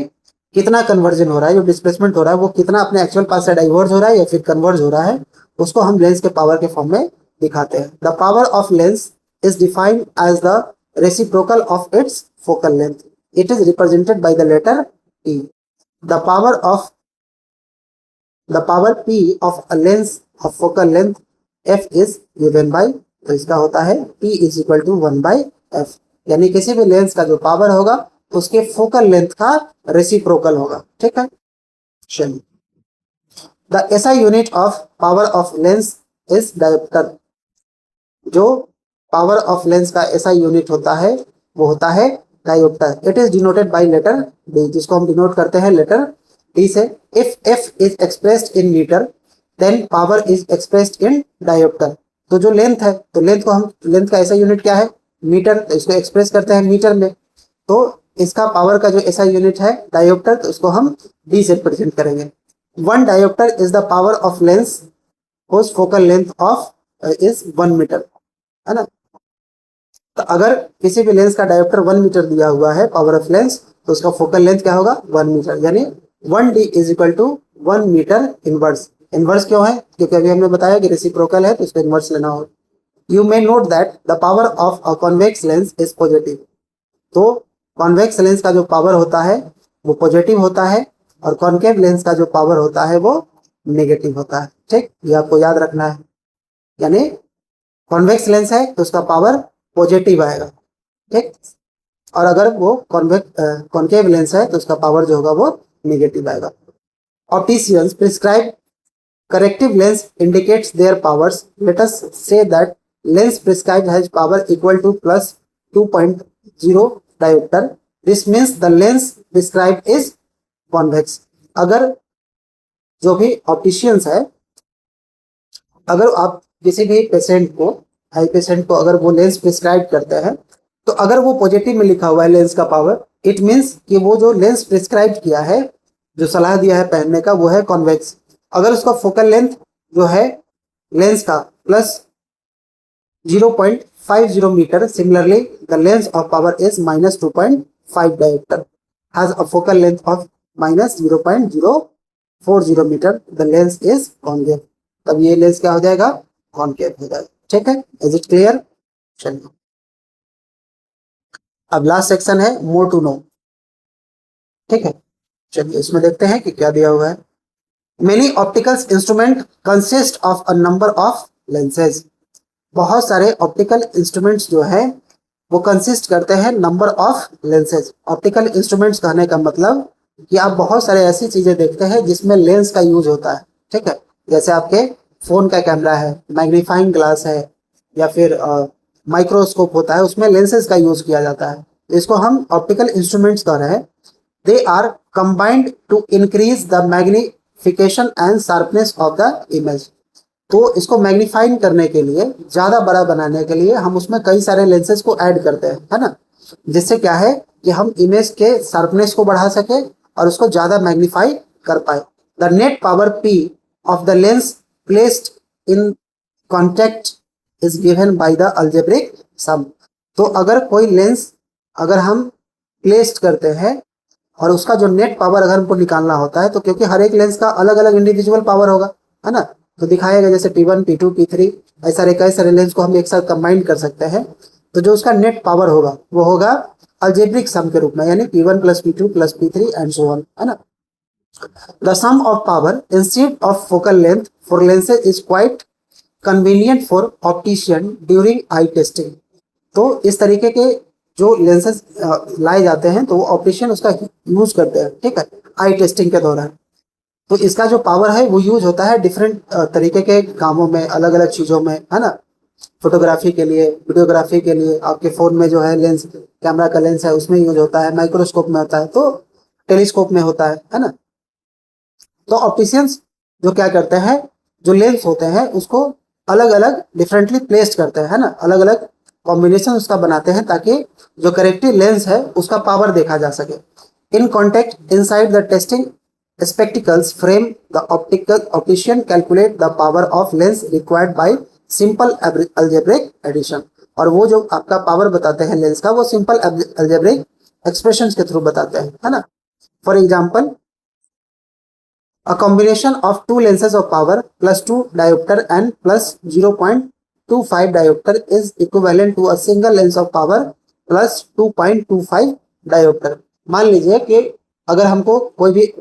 कितना कन्वर्जन हो रहा है, जो डिस्प्लेसमेंट हो रहा है वो कितना अपने एक्चुअल पास से डाइवर्ज हो रहा है या फिर कन्वर्ज हो रहा है, उसको हम लेंस के पावर के फॉर्म में दिखाते हैं। The power of lens is defined as the reciprocal of its focal length, it is represented by the letter P। The power of the power P of a lens of focal length f is given by, तो इसका होता है P is equal to 1 by f, यानी किसी भी lens का जो power होगा उसके फोकल लेंथ का रेसिप्रोकल होगा, ठीक है। चलिए, the SI unit of power of lens is dioptre, जो पावर ऑफ लेंस का एसआई यूनिट होता है वो होता है dioptre. It is denoted by letter D, जिसको हम डिनोट करते हैं लेटर डी से। If f is expressed in metre then power is expressed in dioptre. तो जो लेंथ है तो लेंथ को हम, लेंथ का ऐसा यूनिट क्या है मीटर, तो इसको एक्सप्रेस करते हैं मीटर में। तो इसका पावर का जो ऐसा यूनिट है डायोप्टर, तो उसको हम डी से रिप्रेजेंट करेंगे। One dioptre is the power of lens whose focal length of is 1 metre, है ना। तो अगर किसी भी लेंस का डायोप्टर 1 मीटर दिया हुआ है पावर ऑफ लेंस, तो उसका फोकल लेंथ क्या होगा 1 मीटर, यानी 1d is equal to 1 metre inverse. Inverse क्यों है, क्योंकि अभी हमने बताया कि रेसिप्रोकल है तो इसको इनवर्स लेना हो। You may note that the power of a convex lens is positive, तो कॉन्वेक्स लेंस का जो पावर होता है वो पॉजिटिव होता है और कॉन्केव लेंस का जो पावर होता है वो नेगेटिव होता है, ठीक, ये आपको याद रखना है। यानी कॉन्वेक्स लेंस है तो उसका पावर पॉजिटिव आएगा, ठीक, और अगर वो कॉन्केव लेंस है तो उसका पावर जो होगा वो नेगेटिव आएगा। Opticians prescribe corrective lens indicates there powers. Let us say that lens prescribed has power equal two plus 2.0 dioptre, this means the lens prescribed is convex. अगर जो भी ऑप्टिशियंस है, अगर आप किसी भी पेशेंट को, हाई पेशेंट को अगर वो लेंस प्रिस्क्राइब करते हैं तो अगर वो पॉजिटिव में लिखा हुआ है लेंस का पावर, इट मीन्स कि वो जो लेंस प्रिस्क्राइब किया है, जो सलाह दिया है पहनने का, वो है कॉन्वेक्स। अगर उसका फोकल लेंथ जो है लेंस का plus 0.50 metre, similarly the lens of power is minus 2.5 dioptre has a focal length of minus 0.040 metre, the lens is convex. तब ये लेंस क्या हो जाएगा कॉन्केव हो जाएगा, ठीक है। Is it clear. चलिए, अब लास्ट सेक्शन है मोर टू नो, ठीक है। चलिए इसमें देखते हैं कि क्या दिया हुआ है। Many opticals instrument consist of a number of lenses, बहुत सारे ऑप्टिकल इंस्ट्रूमेंट्स जो है वो कंसिस्ट करते हैं number of lenses. Optical instruments कहने का मतलब कि आप बहुत सारे ऐसी चीजें देखते हैं जिसमें लेंस का यूज होता है, ठीक है। जैसे आपके फोन का कैमरा है, मैग्नीफाइंग ग्लास है, या फिर माइक्रोस्कोप होता है, उसमें लेंसेज का यूज किया जाता है। इसको हम ऑप्टिकल इंस्ट्रूमेंट्स कह रहे हैं। They are combined to increase the magnification and sharpness of the image. तो इसको मैग्नीफाइंग करने के लिए, ज्यादा बड़ा बनाने के लिए हम उसमें कई सारे लेंसेज को ऐड करते हैं, है ना, जिससे क्या है कि हम इमेज के शार्पनेस को बढ़ा सके और उसको ज्यादा मैग्नीफाई कर पाए। The net power P of the lens placed in contact is given by the algebraic sum. तो अगर कोई लेंस अगर हम प्लेस्ड करते हैं और उसका जो नेट पावर अगर हमको निकालना होता है, तो क्योंकि हर एक लेंस का अलग अलग इंडिविजुअल पावर होगा, है ना, तो दिखाएगा जैसे P1 P2 P3 ऐसा कई सारे लेंस को हम एक साथ कंबाइन कर सकते हैं। तो जो उसका नेट पावर होगा वो होगा अलजेब्रिक सम के रूप में, यानी P1 plus P2 plus P3 and so on, है ना। The sum of power instead of focal length for lenses is quite convenient for optician during eye testing. तो इस तरीके के जो लेंसेज लाए जाते हैं तो वो ऑप्टिशियन उसका यूज करते हैं, ठीक है, आई टेस्टिंग के दौरान। तो इसका जो पावर है वो यूज होता है डिफरेंट तरीके के कामों में, अलग अलग चीज़ों में, है ना। फोटोग्राफी के लिए, वीडियोग्राफी के लिए, आपके फ़ोन में जो है लेंस, कैमरा का लेंस है उसमें यूज होता है, माइक्रोस्कोप में होता है, तो टेलीस्कोप में होता है ना। तो ऑप्टिशियंस जो क्या करते हैं, जो लेंस होते हैं उसको अलग अलग डिफरेंटली प्लेस्ड करते हैं, है ना, अलग अलग कॉम्बिनेशन उसका बनाते हैं ताकि जो करेक्टिव लेंस है उसका पावर देखा जा सके। In contact inside the testing spectacles frame the optician calculate the power of lens required by simple algebraic addition। और वो जो आपका पावर बताते हैं लेंस का वो सिंपल algebraic expressions के थ्रू बताते हैं, है ना। For example a combination of two lenses of power plus 2 diopter and plus 0.25 diopter is equivalent to a single lens of power plus 2.25 diopter। मान लीजिए कि अगर हमको कोई भी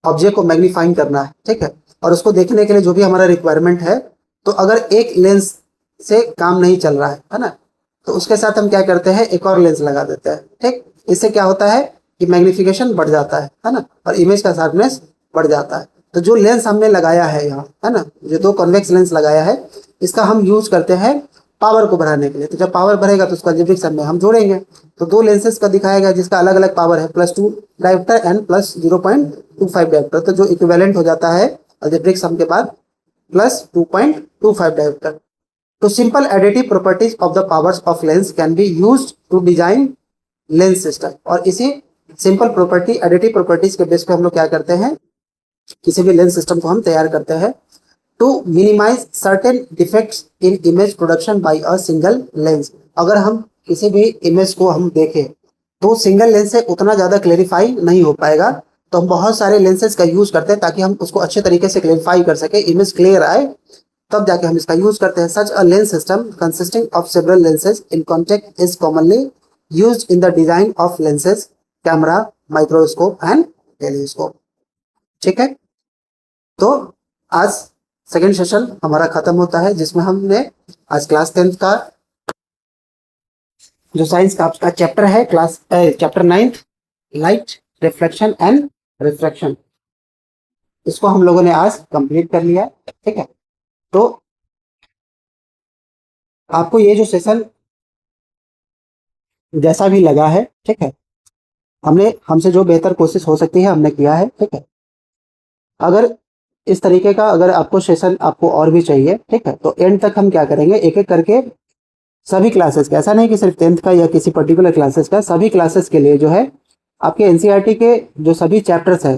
ऑब्जेक्ट को मैग्नीफाइंग करना है, ठीक है, और उसको देखने के लिए जो भी हमारा रिक्वायरमेंट है, तो अगर एक लेंस से काम नहीं चल रहा है ना, तो उसके साथ हम क्या करते हैं, एक और लेंस लगा देते हैं, ठीक। इससे क्या होता है कि मैग्नीफिकेशन बढ़ जाता है ना, और इमेज का शार्पनेस बढ़ जाता है। तो जो लेंस हमने लगाया है यहाँ, है ना, जो दो कॉन्वेक्स लेंस लगाया है, इसका हम यूज करते हैं पावर को बढ़ाने के लिए। तो जब पावर बढ़ेगा तो उसका अलजेब्रिक सम में हम जोड़ेंगे। तो दो लेंसेज का दिखाया गया जिसका अलग अलग पावर है, +2 डायोप्टर एंड प्लस 0.25 डायोप्टर। तो जो इक्विवेलेंट हो जाता है अलजेब्रिक सम के बाद +2.25 डायोप्टर। तो simple additive properties of the powers of lens can be used to design lens system. और इसी सिंपल प्रॉपर्टी, एडिटिव प्रॉपर्टीज के बेस पे हम लोग क्या करते हैं, किसी भी लेंस सिस्टम को हम तैयार करते हैं to minimise certain defects in image production by a single lens. अगर हम किसी भी इमेज को हम देखें तो सिंगल लेंस से उतना ज़्यादा क्लेरिफाई नहीं हो पाएगा, तो हम बहुत सारे लेंसेज का यूज करते हैं ताकि हम उसको अच्छे तरीके से क्लेरिफाई कर सके, इमेज क्लियर आए, तब जाके हम इसका यूज करते हैं। Such a lens system consisting of several lenses in contact is commonly used in the design of lenses, camera, microscope and telescope, ठीक है। तो आज सेकेंड सेशन हमारा खत्म होता है, जिसमें हमने आज क्लास 10th का जो साइंस का आपका चैप्टर है, chapter 9th light, reflection and refraction, इसको हम लोगों ने आज कंप्लीट कर लिया, ठीक है। तो आपको ये जो सेशन जैसा भी लगा है, ठीक है, हमसे जो बेहतर कोशिश हो सकती है हमने किया है, ठीक है। अगर इस तरीके का अगर आपको सेशन आपको और भी चाहिए, ठीक है, तो एंड तक हम क्या करेंगे, एक एक करके सभी क्लासेस का, ऐसा नहीं कि सिर्फ 10th का या किसी पर्टिकुलर क्लासेस का, सभी क्लासेस के लिए जो है आपके एनसीईआरटी के जो सभी चैप्टर्स है,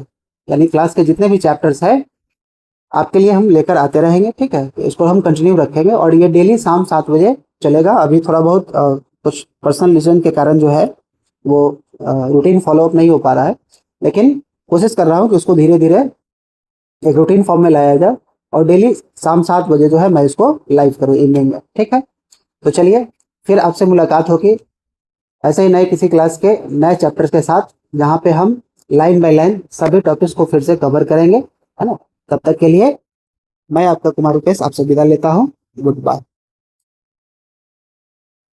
यानी क्लास के जितने भी चैप्टर्स है आपके लिए हम लेकर आते रहेंगे, ठीक है। तो इसको हम कंटिन्यू रखेंगे और ये डेली शाम 7 बजे चलेगा। अभी थोड़ा बहुत कुछ पर्सनल रीजन के कारण जो है वो रूटीन फॉलोअप नहीं हो पा रहा है, लेकिन कोशिश कर रहा हूँ कि उसको धीरे धीरे एक रूटीन फॉर्म में लाया जाए और डेली शाम 7 बजे जो है मैं इसको लाइव करूँ इवनिंग में, ठीक है। तो चलिए फिर आपसे मुलाकात होगी ऐसे ही नए किसी क्लास के नए चैप्टर्स के साथ, जहाँ पे हम लाइन बाय लाइन सभी टॉपिक्स को फिर से कवर करेंगे, है ना। तब तक के लिए मैं आपका कुमार रुपेश आपसे विदा लेता हूँ। Good bye.